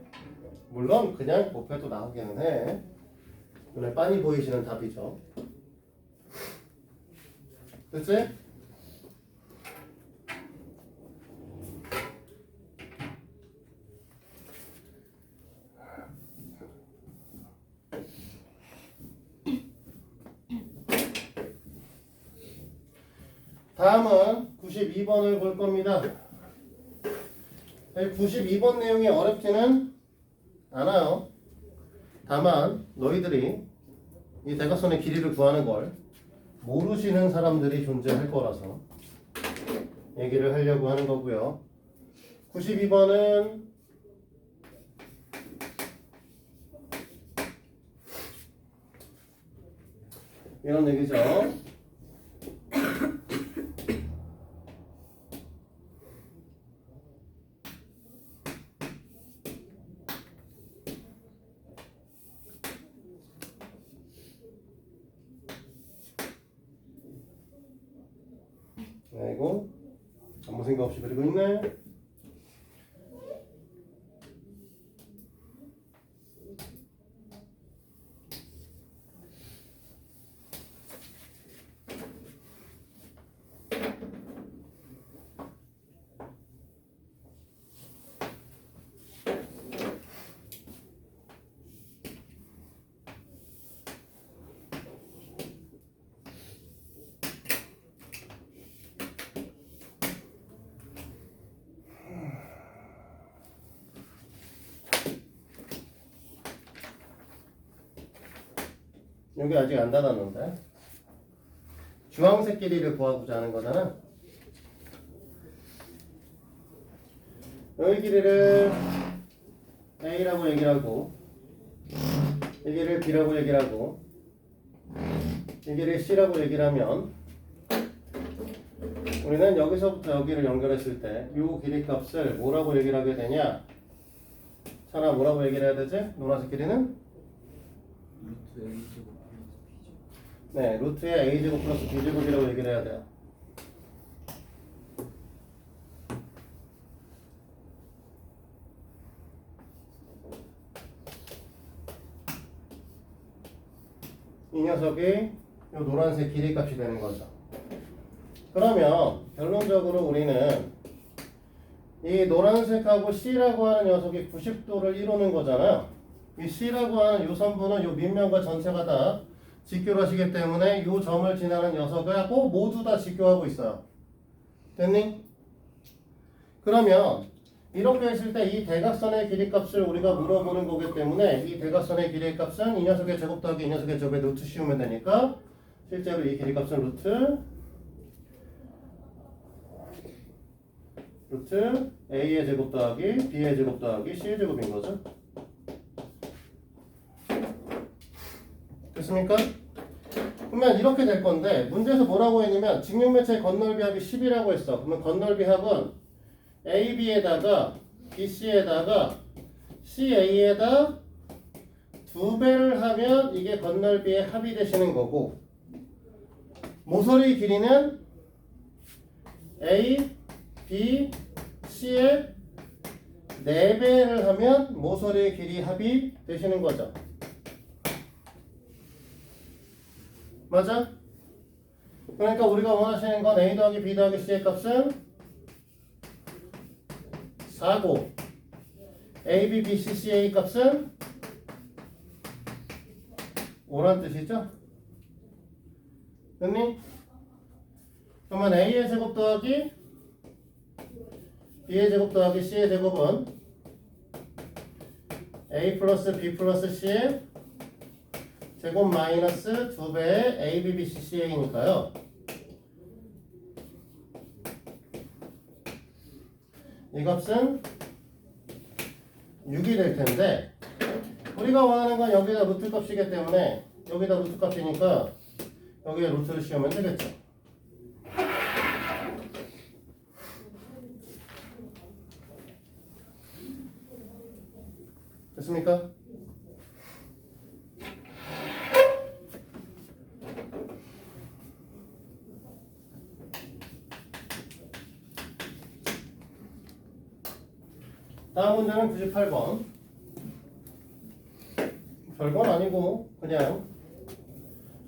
물론 그냥 곱해도 나오기는 해. 눈에 빤히 보이시는 답이죠. 됐지? 다음은 92번을 볼 겁니다. 92번 내용이 어렵지는 않아요. 다만 너희들이 이 대각선의 길이를 구하는 걸 모르시는 사람들이 존재할 거라서 얘기를 하려고 하는 거고요. 92번은 이런 얘기죠. 아이고 아무 생각 없이 그리고 있네. 여기 아직 안 닫았는데 주황색 길이를 구하고자 하는 거잖아. 여기 길이를 A라고 얘기를 하고 이 길이를 B라고 얘기를 하고 이 길이를 C라고 얘기를 하면 우리는 여기서부터 여기를 연결했을 때 이 길이 값을 뭐라고 얘기를 하게 되냐? 차나 뭐라고 얘기를 해야 되지? 노란색 길이는? 루트 A제곱 플러스 B제곱. 네, 루트의 A제곱 플러스 B제곱이라고 얘기를 해야 돼요. 이 녀석이 이 노란색 길이 값이 되는 거죠. 그러면 결론적으로 우리는 이 노란색하고 C라고 하는 녀석이 90도를 이루는 거잖아요. 이 C라고 하는 이 선분은 이 밑면과 전체가 다 직교라시기 때문에 이 점을 지나는 녀석하고 모두 다 직교하고 있어요. 됐니? 그러면 이렇게 했을 때 이 대각선의 길이 값을 우리가 물어보는 거기 때문에 이 대각선의 길이 값은 이 녀석의 제곱 더하기 이 녀석의 제곱에 루트 씌우면 되니까 실제로 이 길이 값은 루트 A의 제곱 더하기 B의 제곱 더하기 C의 제곱인 거죠. 됐습니까? 그러면 이렇게 될 건데 문제에서 뭐라고 했냐면 직육면체의 건널비 합이 10이라고 했어. 그러면 건널비 합은 AB에다가 BC에다가 CA에다 2배를 하면 이게 건널비의 합이 되시는 거고 모서리 길이는 A, B, C의 4배를 하면 모서리의 길이 합이 되시는 거죠. 맞아? 그러니까 우리가 원하시는 건 A 더하기 B 더하기 C의 값은 4고 A, B, B, C, C의 값은 5란 뜻이죠? 됐니? 그러면 A의 제곱 더하기 B의 제곱 더하기 C의 제곱은 A 플러스 B 플러스 C의 제곱 마이너스 2배의 A, B, B, C, C이니까요. 이 값은 6이 될 텐데 우리가 원하는 건 여기다 루트 값이기 때문에 여기다 루트 값이니까 여기에 루트를 씌우면 되겠죠. 됐습니까? 다음 문제는 98번. 별건 아니고 그냥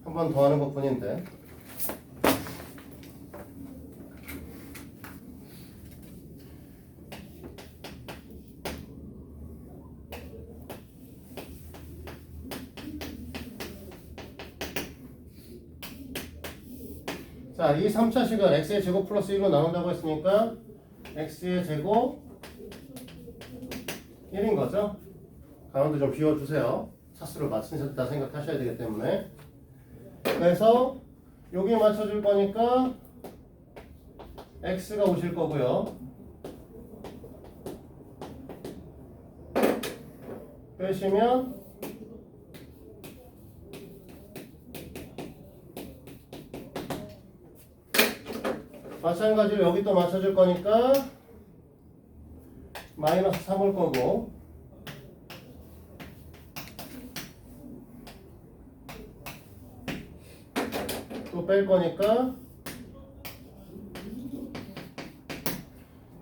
한 번 더 하는 것 뿐인데 자, 이 3차식은 x의 제곱 플러스 1로 나눈다고 했으니까 x의 제곱 1인 거죠. 가운데 좀 비워주세요. 차수를 맞춘다 생각하셔야 되기 때문에. 그래서 여기 맞춰줄 거니까 x가 오실 거고요. 빼시면 마찬가지로 여기 또 맞춰줄 거니까 마이너스 3 올 거고 또 뺄 거니까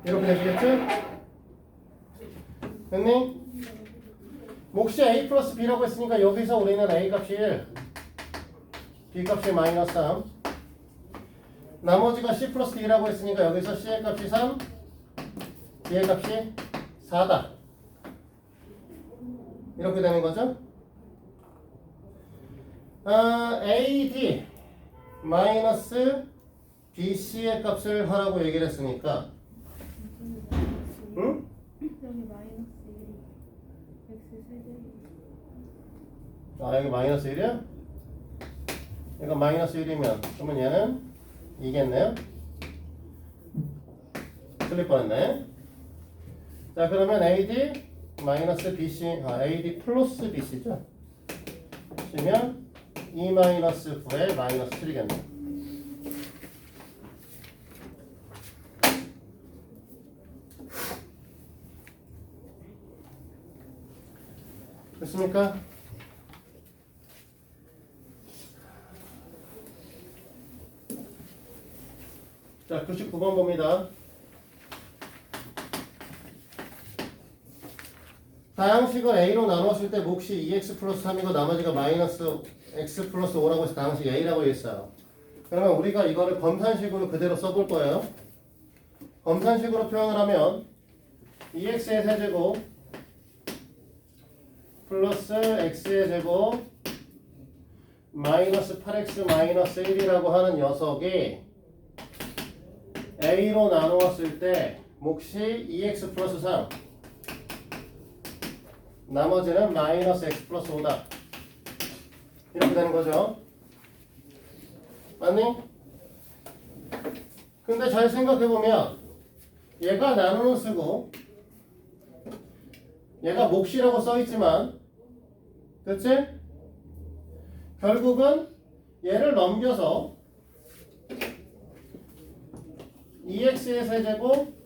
이렇게 되시겠지? 됐니? 몫이 A 플러스 B라고 했으니까 여기서 우리는 A 값이 1 B 값이 마이너스 3 나머지가 C 플러스 D라고 했으니까 여기서 C의 값이 3 D의 값이 4다 이렇게 되는 거죠. AD 마이너스 BC의 값을 하라고 얘기를 했으니까 응? 여기 마이너스 1이 x 세제곱. 아 여기 마이너스 1이야? 얘가 마이너스 1이면 그러면 얘는 2겠네요. 틀릴 뻔했네. 자 그러면 AD 마이너스 BC AD 플러스 BC죠. 시면 2 마이너스 9에 마이너스 7이겠네요. 됐습니까? 자, 99번 봅니다. 다항식을 A로 나눴을 때 몫이 2x 플러스 3이고 나머지가 마이너스 x 플러스 5라고 해서 다항식 A라고 했어요. 그러면 우리가 이거를 검산식으로 그대로 써볼 거예요. 검산식으로 표현을 하면 2x의 세제곱 플러스 x의 제곱 마이너스 8x 마이너스 1이라고 하는 녀석이 a로 나누었을 때 몫이 2x 플러스 3 나머지는 마이너스 x 플러스 5다 이렇게 되는 거죠. 맞니? 근데 잘 생각해보면 얘가 나누는 쓰고 얘가 몫이라고 써있지만 그치? 결국은 얘를 넘겨서 2x의 세제곱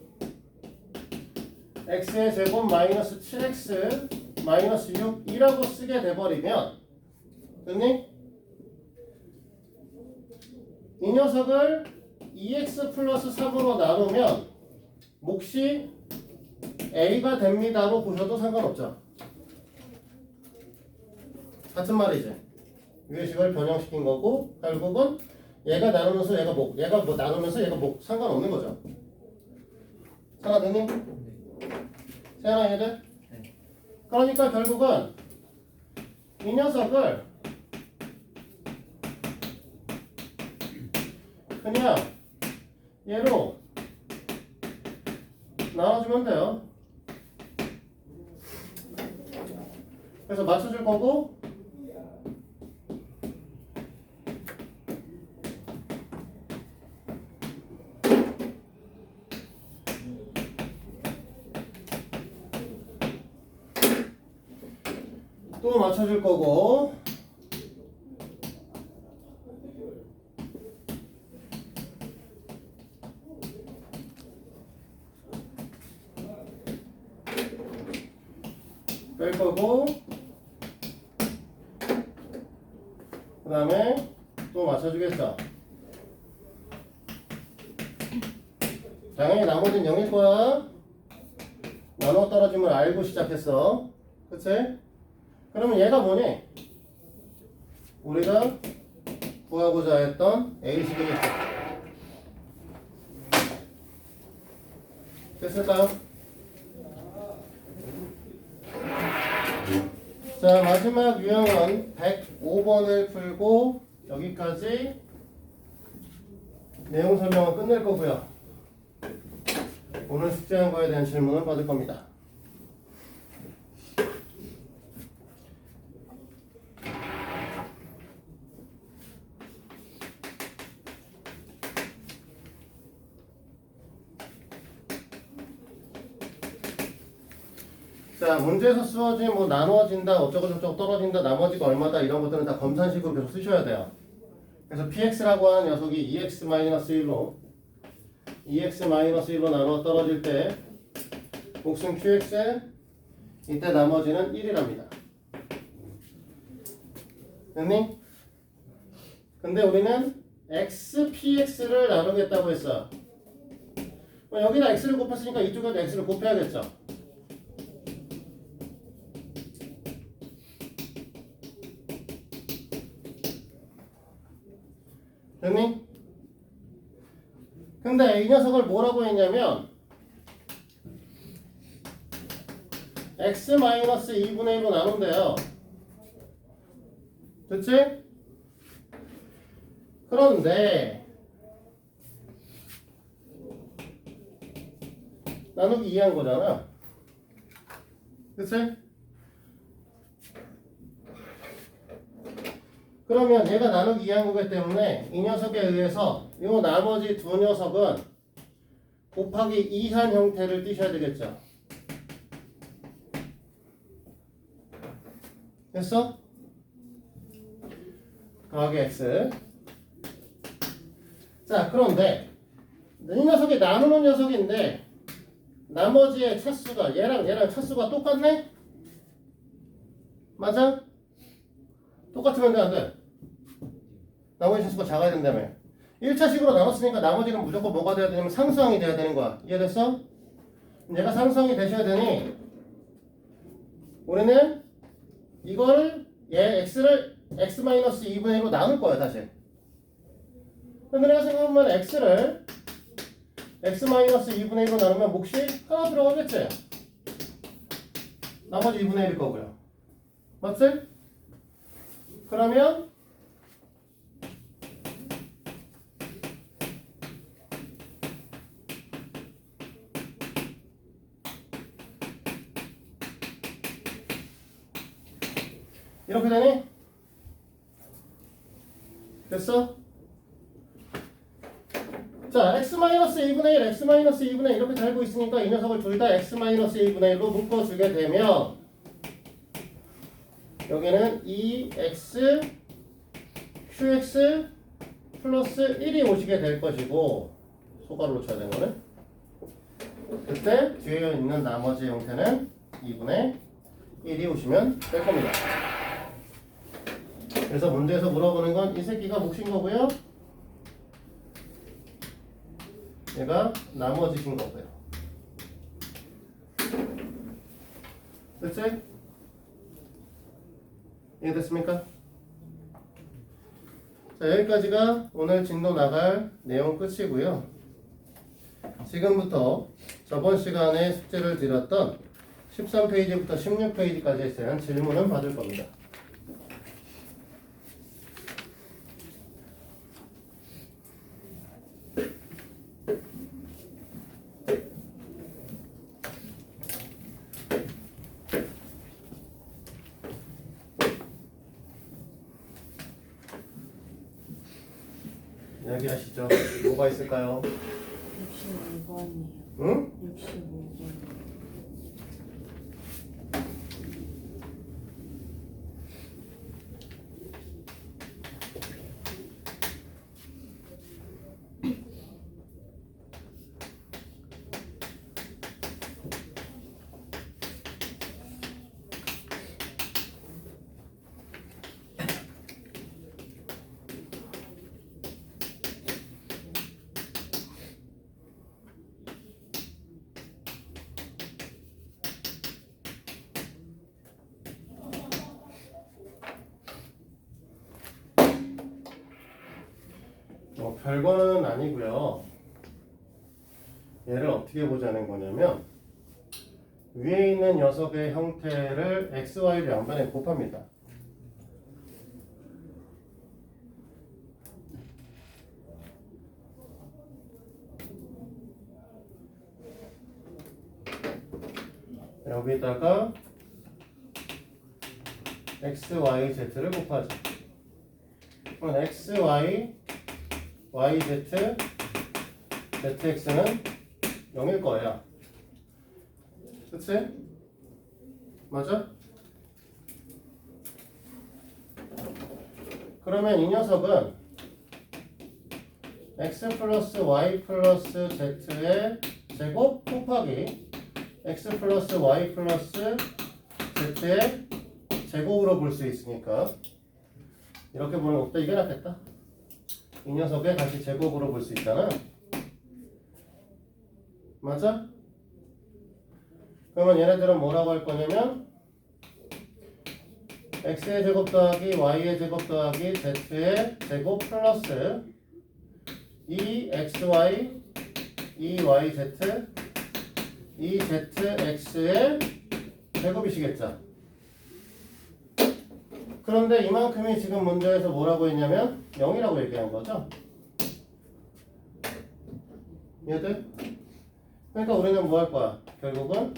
x의 제곱 마이너스 7x 마이너스 6이라고 쓰게 돼버리면 됐니? 이 녀석을 2x 플러스 3으로 나누면 몫이 a가 됩니다로 보셔도 상관없죠. 같은 말이지. 위의 식을 변형시킨 거고 결국은 얘가 나누면서 얘가 목, 얘가 뭐 나누면서 얘가 목 상관없는 거죠. 하나 되니? 세연아 얘들? 네. 그러니까 결국은 이 녀석을 그냥 얘로 나눠주면 돼요. 그래서 맞춰줄 거고 또 맞춰줄 거고 뺄 거고 그 다음에 또 맞춰주겠죠. 당연히 나머지는 0일 거야. 나눠 떨어짐을 알고 시작했어. 그치? 그러면 얘가 뭐니? 우리가 구하고자 했던 A식이겠죠. 됐을까요? 자, 마지막 유형은 105번을 풀고 여기까지 내용 설명을 끝낼 거고요. 오늘 숙제한 거에 대한 질문을 받을 겁니다. 자, 문제에서 쓰여진 뭐 나누어진다, 어쩌고저쩌고 떨어진다, 나머지가 얼마다 이런 것들은 다 검산식으로 계속 쓰셔야 돼요. 그래서 px라고 하는 녀석이 2x-1로 2x-1로 나누어 떨어질 때 몫은 qx, 이때 나머지는 1이랍니다. 됐니? 근데 우리는 x, px를 나누겠다고 했어. 여기다 x를 곱했으니까 이쪽에도 x를 곱해야겠죠. 됐니? 근데 이 녀석을 뭐라고 했냐면 x-2분의 1로 나눈대요. 됐지? 그런데 나누기 2한 거잖아. 그치? 그러면 얘가 나누기 2한 거기 때문에 이 녀석에 의해서 이 나머지 두 녀석은 곱하기 2한 형태를 띄셔야 되겠죠. 됐어? 더하기 x. 자, 그런데 이 녀석이 나누는 녀석인데 나머지의 차수가 얘랑 차수가 똑같네? 맞아? 똑같으면 돼, 안 돼? 나머지 차수가 작아야 된다며. 1차식으로 나눴으니까 나머지는 무조건 뭐가 돼야 되냐면 상수항이 돼야 되는 거야. 이해됐어? 얘가 상수항이 되셔야 되니 우리는 이거를 얘 x를 x-2분의 1로 나눌 거야, 다시. 근데 내가 생각하면 x를 x-2분의 1로 나누면 몫이 하나 들어가겠지? 나머지 2분의 1일 거고요. 맞지? 그러면 이렇게 되니? 됐어? 자, x-2분의 1, x-2분의 1 이렇게 달고 있으니까 이 녀석을 둘 다 x-2분의 1로 묶어주게 되면 여기는 2x qx 플러스 1이 오시게 될 것이고 소가로로 쳐야 되는 거네. 그때 뒤에 있는 나머지 형태는 2분의 1이 오시면 될 겁니다. 그래서 문제에서 물어보는 건 이 새끼가 몫인 거고요. 얘가 나머지신 거고요. 됐지? 이해됐습니까? 자, 여기까지가 오늘 진도 나갈 내용 끝이고요. 지금부터 저번 시간에 숙제를 드렸던 13페이지부터 16페이지까지에 대한 질문은 받을 겁니다. 이야기하시죠. 뭐가 있을까요? 65번이에요. 응? 65번. 뭐 별거는 아니고요. 얘를 어떻게 보자는 거냐면 위에 있는 녀석의 형태를 x, y를 양변에 곱합니다. 여기다가 x, y, z를 곱하죠. 그럼 x, y, y, z, zx는 0일 거예요. 그치? 맞아? 그러면 이 녀석은 x 플러스 y 플러스 z의 제곱 곱하기 x 플러스 y 플러스 z의 제곱으로 볼 수 있으니까 이렇게 보는 것보다 이게 낫겠다. 이 녀석의 다시 제곱으로 볼 수 있잖아. 맞아? 그러면 얘네들은 뭐라고 할 거냐면 x의 제곱 더하기 y의 제곱 더하기 z의 제곱 플러스 2xy 2yz 2zx의 제곱이시겠죠. 그런데 이만큼이 지금 문제에서 뭐라고 했냐면 0이라고 얘기한 거죠. 얘들? 그러니까 우리는 뭐 할 거야? 결국은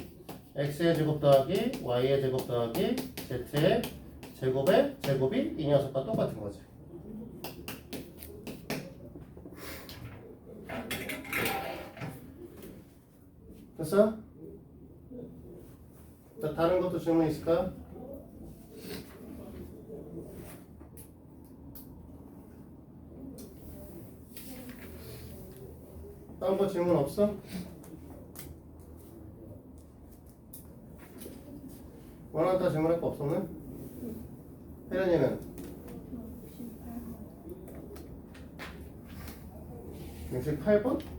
x의 제곱 더하기 y의 제곱 더하기 z의 제곱의 제곱이 이 녀석과 똑같은 거지. 됐어? 자, 다른 것도 질문 있을까? 다른 거 질문 없어? 원하다 질문할 거 없었네? 혜련이는? 68번?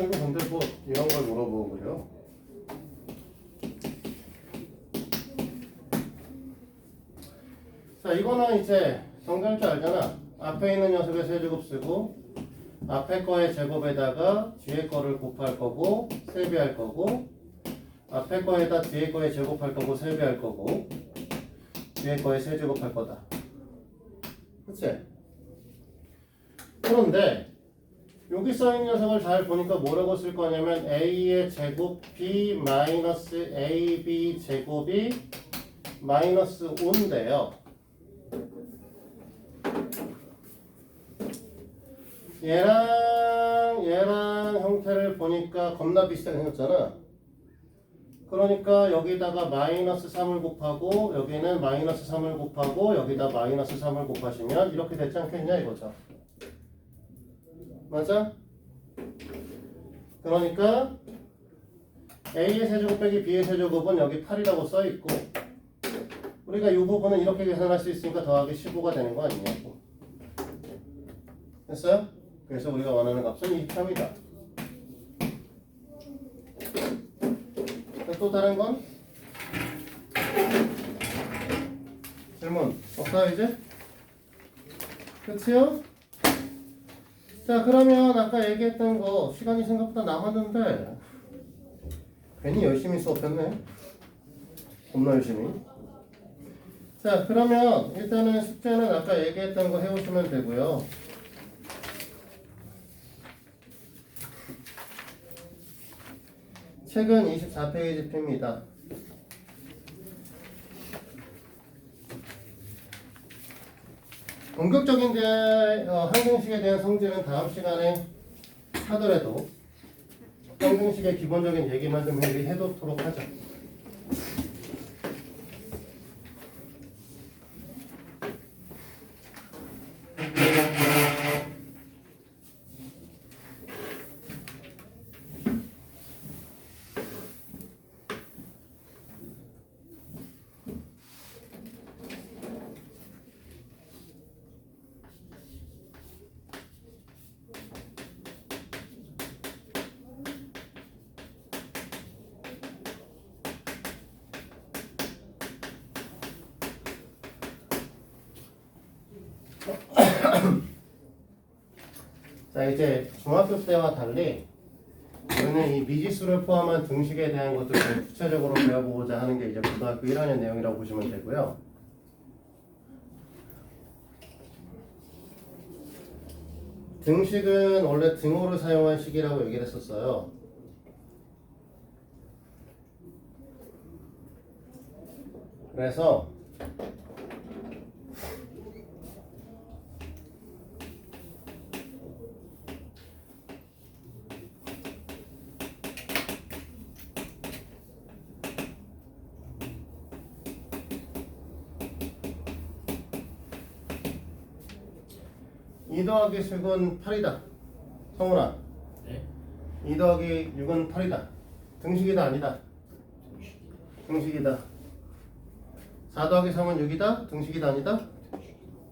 이거 근데 뭐 이런 걸 물어보고 그래요? 자, 이거는 이제 정리할 줄 알잖아. 앞에 있는 녀석의 세제곱 쓰고 앞에 거의 제곱에다가 뒤에 거를 곱할 거고 세배할 거고 앞에 거에다 뒤에 거에 제곱할 거고 세배할 거고 뒤에 거에 세제곱할 거다. 그치? 그런데 여기 써있는 녀석을 잘 보니까 뭐라고 쓸 거냐면 a의 제곱 b 마이너스 ab 제곱이 마이너스 5인데요. 얘랑 형태를 보니까 겁나 비슷하게 생겼잖아. 그러니까 여기다가 마이너스 3을 곱하고 여기는 마이너스 3을 곱하고 여기다 마이너스 3을 곱하시면 이렇게 되지 않겠냐 이거죠. 맞아? 그러니까 a의 세제곱 빼기 b의 세제곱은 여기 8이라고 써있고 우리가 이 부분은 이렇게 계산할 수 있으니까 더하기 15가 되는 거 아니냐고. 됐어요? 그래서 우리가 원하는 값은 23이다. 또 다른 건? 질문 없어요 이제? 끝이요? 자, 그러면 아까 얘기했던 거 시간이 생각보다 남았는데 괜히 열심히 수업했네. 겁나 열심히. 자, 그러면 일단은 숙제는 아까 얘기했던 거 해오시면 되고요. 책은 24페이지 핍니다. 본격적인 항공식에 대한 성질은 다음 시간에 하더라도 항공식의 기본적인 얘기만 좀 해두도록 하죠. 자, 이제 중학교 때와 달리 우리는 이 미지수를 포함한 등식에 대한 것들을 좀 구체적으로 배워보고자 하는 게 이제 고등학교 1학년 내용이라고 보시면 되고요. 등식은 원래 등호를 사용한 식이라고 얘기를 했었어요. 그래서 이 더하기 6은 8이다. 성훈아. 네? 2 더하기 6은 8이다. 등식이다 아니다? 등식이다. 4 더하기 3은 6이다? 등식이다 아니다?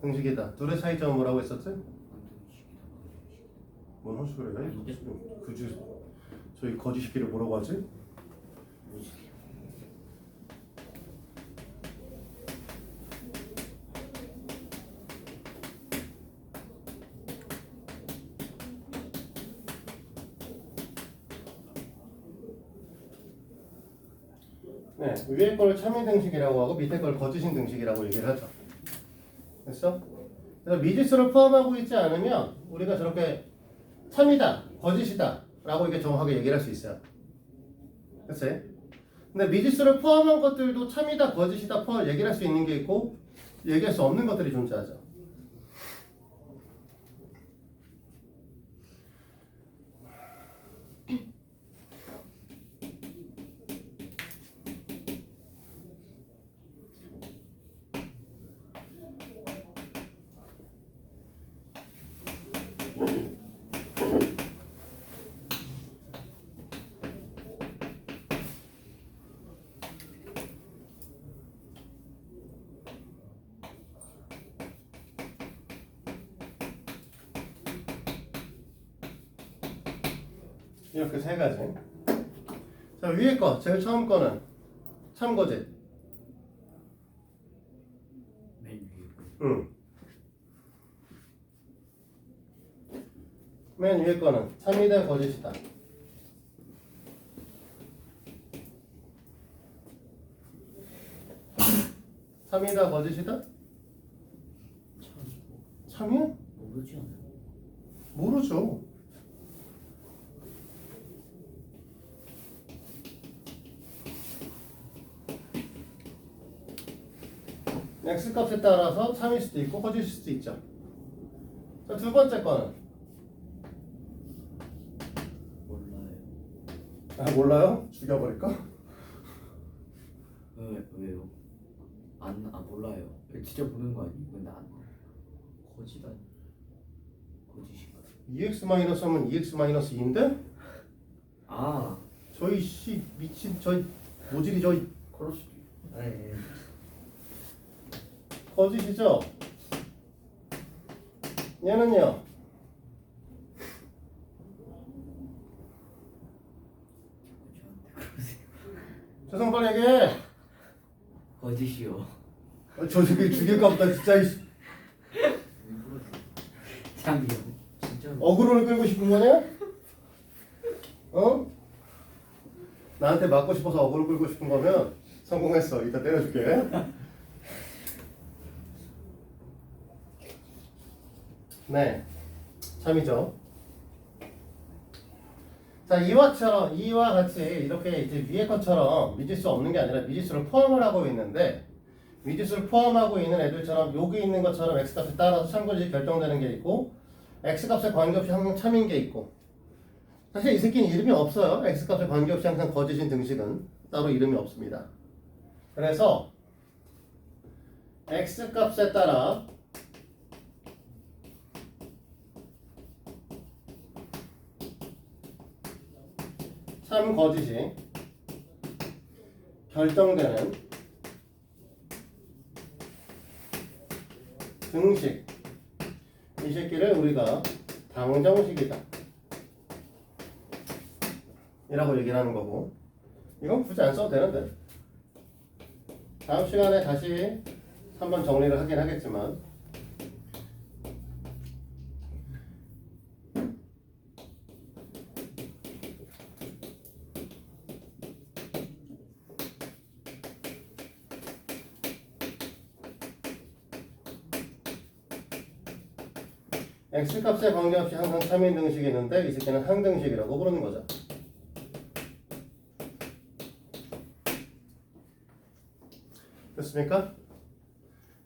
등식이다. 둘의 차이점은 뭐라고 했었지? 뭔 헛소리야? 그지? 저희 거짓시키를 뭐라고 하지? 네, 위에 걸 참인 등식이라고 하고 밑에 걸 거짓인 등식이라고 얘기를 하죠. 됐어? 그래서 미지수를 포함하고 있지 않으면 우리가 저렇게 참이다, 거짓이다 라고 이게 정확하게 얘기를 할 수 있어요. 그치? 근데 미지수를 포함한 것들도 참이다, 거짓이다 포함 얘기를 할 수 있는 게 있고 얘기할 수 없는 것들이 존재하죠. 이렇게 세 가지. 자, 위에 거, 제일 처음 거는 참거짓. 맨 위에 거. 응. 맨 위에 거는 참이다, 거짓이다. 참이다, 거짓이다? 참이야? 모르지 않아요? 모르죠. X값에 따라서 참일 수도 있고 거짓일 수도 있죠. 자, 두 번째 거는 몰라요. 몰라요? 죽여버릴까? 왜요? 몰라요. 진짜 모르는 거 아니에요? 근데 거짓 아니 거짓인가? 2x 마이너스 하면 2x 마이너스 2인데? 아, 저희 씨 미친 저희 모질이 저희 그럴 수도 있고. 네. 거짓이죠? 얘는요? 죄송 빨리 얘기해. 거짓이요. 저 새끼 죽일까 보다 진짜 이씨. 참이요. 진짜. 어그로를 끌고 싶은 거냐? 어? 나한테 맞고 싶어서 어그로 끌고 싶은 거면 성공했어. 이따 때려줄게. 네, 참이죠. 자, 이와 같이 이렇게 이제 위에 것처럼 미지수 없는 게 아니라 미지수를 포함을 하고 있는데, 미지수를 포함하고 있는 애들처럼 여기 있는 것처럼 x값에 따라서 참거짓이 결정되는 게 있고, x값에 관계없이 항상 참인 게 있고, 사실 이 새끼는 이름이 없어요. x값에 관계없이 항상 거짓인 등식은 따로 이름이 없습니다. 그래서 x값에 따라 참 거짓이 결정되는 등식, 이 새끼를 우리가 방정식이다 이라고 얘기를 하는 거고, 이건 굳이 안 써도 되는데 다음 시간에 다시 한번 정리를 하긴 하겠지만, x값에 관계없이 항상 참인 등식이 있는데 이 새끼는 항등식이라고 부르는 거죠. 됐습니까?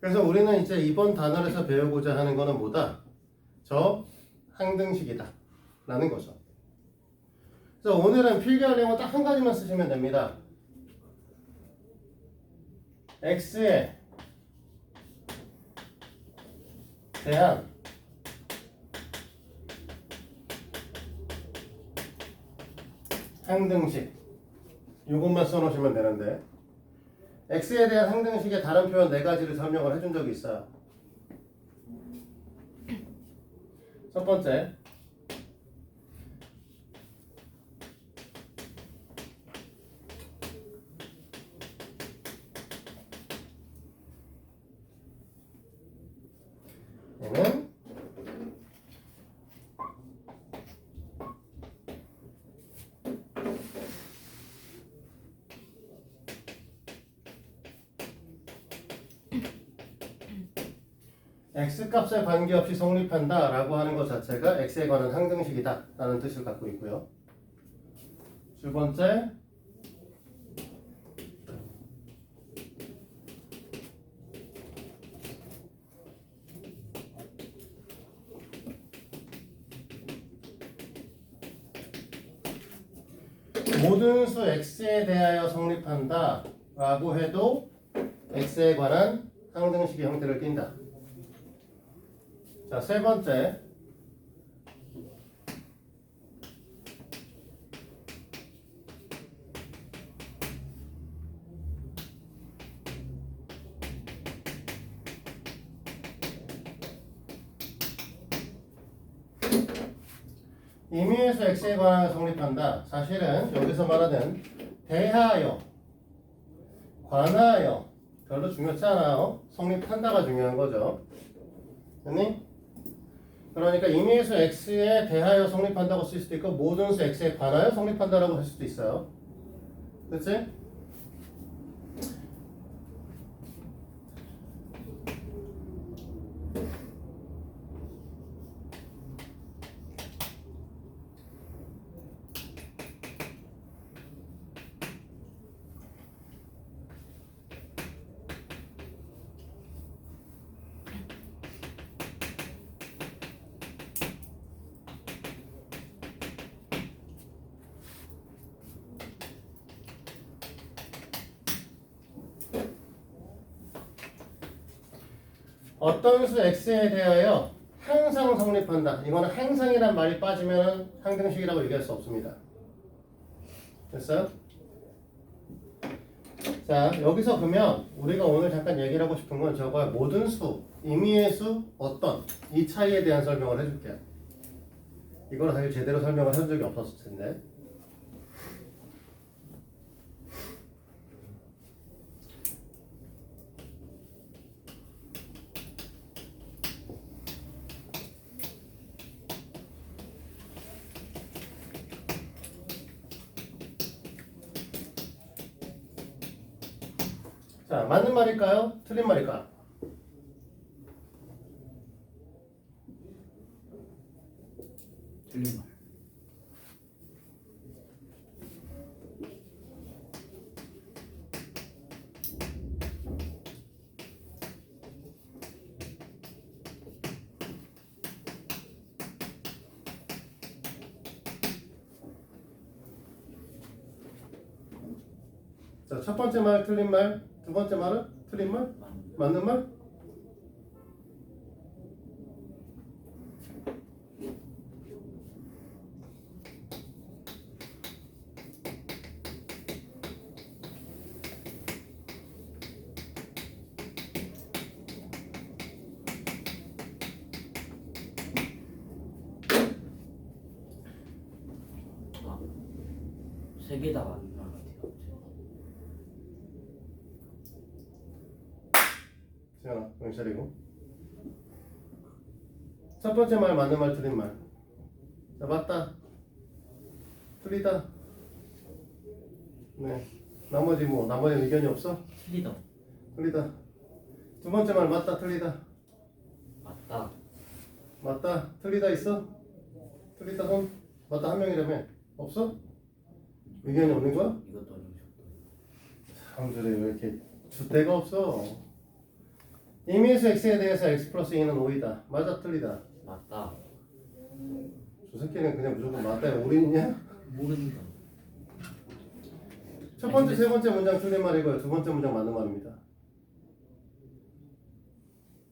그래서 우리는 이제 이번 단원에서 배우고자 하는 거는 뭐다? 저 항등식이다 라는 거죠. 그래서 오늘은 필기하려면 딱 한 가지만 쓰시면 됩니다. x에 대한 항등식, 이것만 써놓으시면 되는데, x에 대한 항등식의 다른 표현 4가지를 설명을 해준 적이 있어요. 첫 번째, 얘는 x값에 관계없이 성립한다 라고 하는 것 자체가 x에 관한 항등식이다 라는 뜻을 갖고 있고요. 두 번째, 모든 수 x에 대하여 성립한다 라고 해도 x에 관한 항등식의 형태를 띈다. 자, 세 번째, 임의에서 x에 관하여 성립한다. 사실은 여기서 말하는 대하여, 관하여 별로 중요치 않아요. 성립한다가 중요한 거죠. 됐니? 그러니까 임의에서 x에 대하여 성립한다고 쓸 수도 있고 모든 수 x에 관하여 성립한다라고 할 수도 있어요. 그치? 어떤 수 x에 대하여 항상 성립한다. 이거는 항상이란 말이 빠지면 항등식이라고 얘기할 수 없습니다. 됐어요? 자, 여기서 보면 우리가 오늘 잠깐 얘기를 하고 싶은 건 저거야. 모든 수, 임의의 수, 어떤 이 차이에 대한 설명을 해줄게요. 이거는 사실 제대로 설명을 한 적이 없었을 텐데. 자, 맞는 말일까요? 틀린 말일까? 틀린 말. 자, 첫 번째 말 틀린 말, 두 번째 말은 틀린 말, 맞는 말? 세 개 다 맞는 말 같아요. 지현아, 정신 차리고. 첫 번째 말 맞는 말 틀린 말. 자, 맞다. 틀리다. 네. 나머지 의견이 없어? 틀리다. 틀리다. 두 번째 말 맞다, 틀리다. 맞다. 맞다, 틀리다 있어? 틀리다 손? 맞다 한 명이라며. 없어? 의견이 없는 거야? 이것도 아니고 저것도 사람들이 왜 이렇게 주대가 없어? 임의수 x에 대해서 x 플러스 2는 5이다. 맞아, 틀리다. 아니고. 맞다. 저 새끼는 그냥 무조건 맞다에 올인이냐? 모른다. 첫 번째, 세 번째 문장 틀린 말이고요. 두 번째 문장 맞는 말입니다.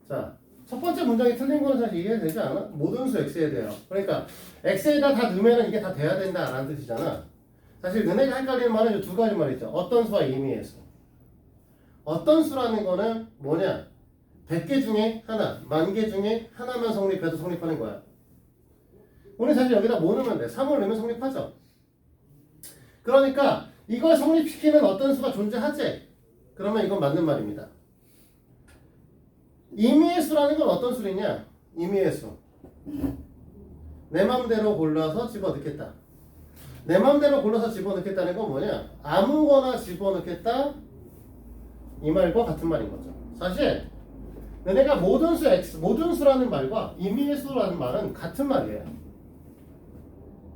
자, 첫 번째 문장이 틀린 거는 사실 이해가 되지 않아? 모든 수 x에 대해요. 그러니까 x에다 다 넣으면 이게 다 돼야 된다라는 뜻이잖아. 사실 너네가 헷갈리는 말은 이 두 가지 말이 있죠. 어떤 수와 임의의 수. 어떤 수라는 거는 뭐냐? 100개 중에 하나, 10,000개 중에 하나만 성립해도 성립하는 거야. 우리 사실 여기다 뭐 넣으면 돼? 3을 넣으면 성립하죠. 그러니까 이걸 성립시키는 어떤 수가 존재하지? 그러면 이건 맞는 말입니다. 임의의 수라는 건 어떤 수이냐? 임의의 수. 내 맘대로 골라서 집어넣겠다. 내 맘대로 골라서 집어넣겠다는 건 뭐냐? 아무거나 집어넣겠다 이 말과 같은 말인 거죠. 사실 너네가 모든 수 x, 모든 수라는 말과 임의의 수라는 말은 같은 말이에요.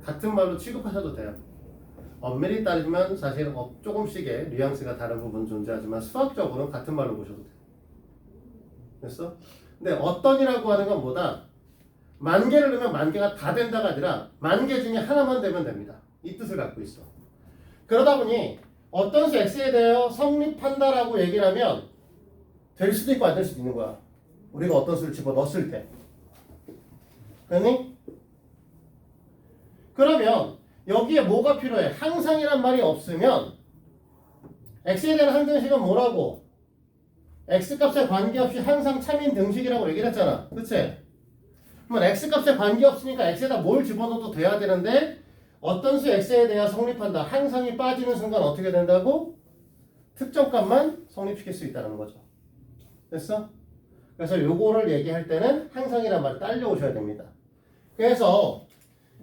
같은 말로 취급하셔도 돼요. 엄밀히 따지면 사실 조금씩의 뉘앙스가 다른 부분 존재하지만 수학적으로는 같은 말로 보셔도 돼요. 됐어? 근데 어떤이라고 하는 건 뭐다? 만 개를 넣으면 만 개가 다 된다가 아니라 만 개 중에 하나만 되면 됩니다. 이 뜻을 갖고 있어. 그러다 보니 어떤 수 x에 대하여 성립한다라고 얘기를 하면 될 수도 있고 안 될 수도 있는 거야. 우리가 어떤 수를 집어넣었을 때. 그러니? 그러면 여기에 뭐가 필요해? 항상이란 말이 없으면 x에 대한 항등식은 뭐라고? x값에 관계없이 항상 참인 등식이라고 얘기를 했잖아. 그치? 그러면 x값에 관계없으니까 x에다 뭘 집어넣어도 돼야 되는데 어떤 수 x에 대해 성립한다. 항상이 빠지는 순간 어떻게 된다고? 특정 값만 성립시킬 수 있다는 거죠. 됐어? 그래서 요거를 얘기할 때는 항상이란 말을 딸려오셔야 됩니다. 그래서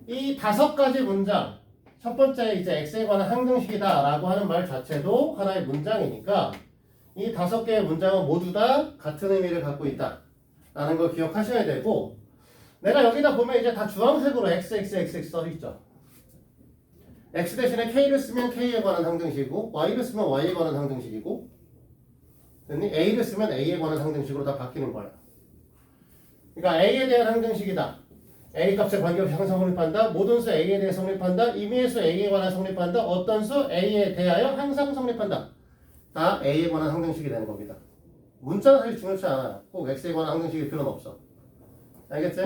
이 5가지 문장, 첫 번째 이제 x에 관한 항등식이다 라고 하는 말 자체도 하나의 문장이니까 이 5개의 문장은 모두 다 같은 의미를 갖고 있다 라는 걸 기억하셔야 되고, 내가 여기다 보면 이제 다 주황색으로 xxxx 써있죠. x 대신에 k를 쓰면 k에 관한 항등식이고 y를 쓰면 y에 관한 항등식이고, a를 쓰면 a에 관한 항등식으로 다 바뀌는 거야. 그러니까 a에 대한 항등식이다. a 값에 관계없이 항상 성립한다. 모든 수 a에 대해 성립한다. 임의의 수 a에 관한 성립한다. 어떤 수 a에 대하여 항상 성립한다. 다 a에 관한 항등식이 되는 겁니다. 문자는 사실 중요치 않아요. 꼭 x에 관한 항등식일 필요는 없어. 알겠지?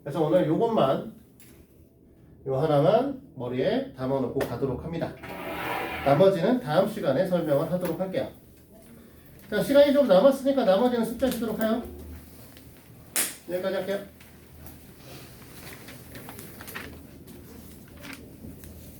그래서 오늘 요것만, 요 하나만 머리에 담아놓고 가도록 합니다. 나머지는 다음 시간에 설명을 하도록 할게요. 자, 시간이 좀 남았으니까 나머지는 숙제하시도록 해요. 여기까지 할게요.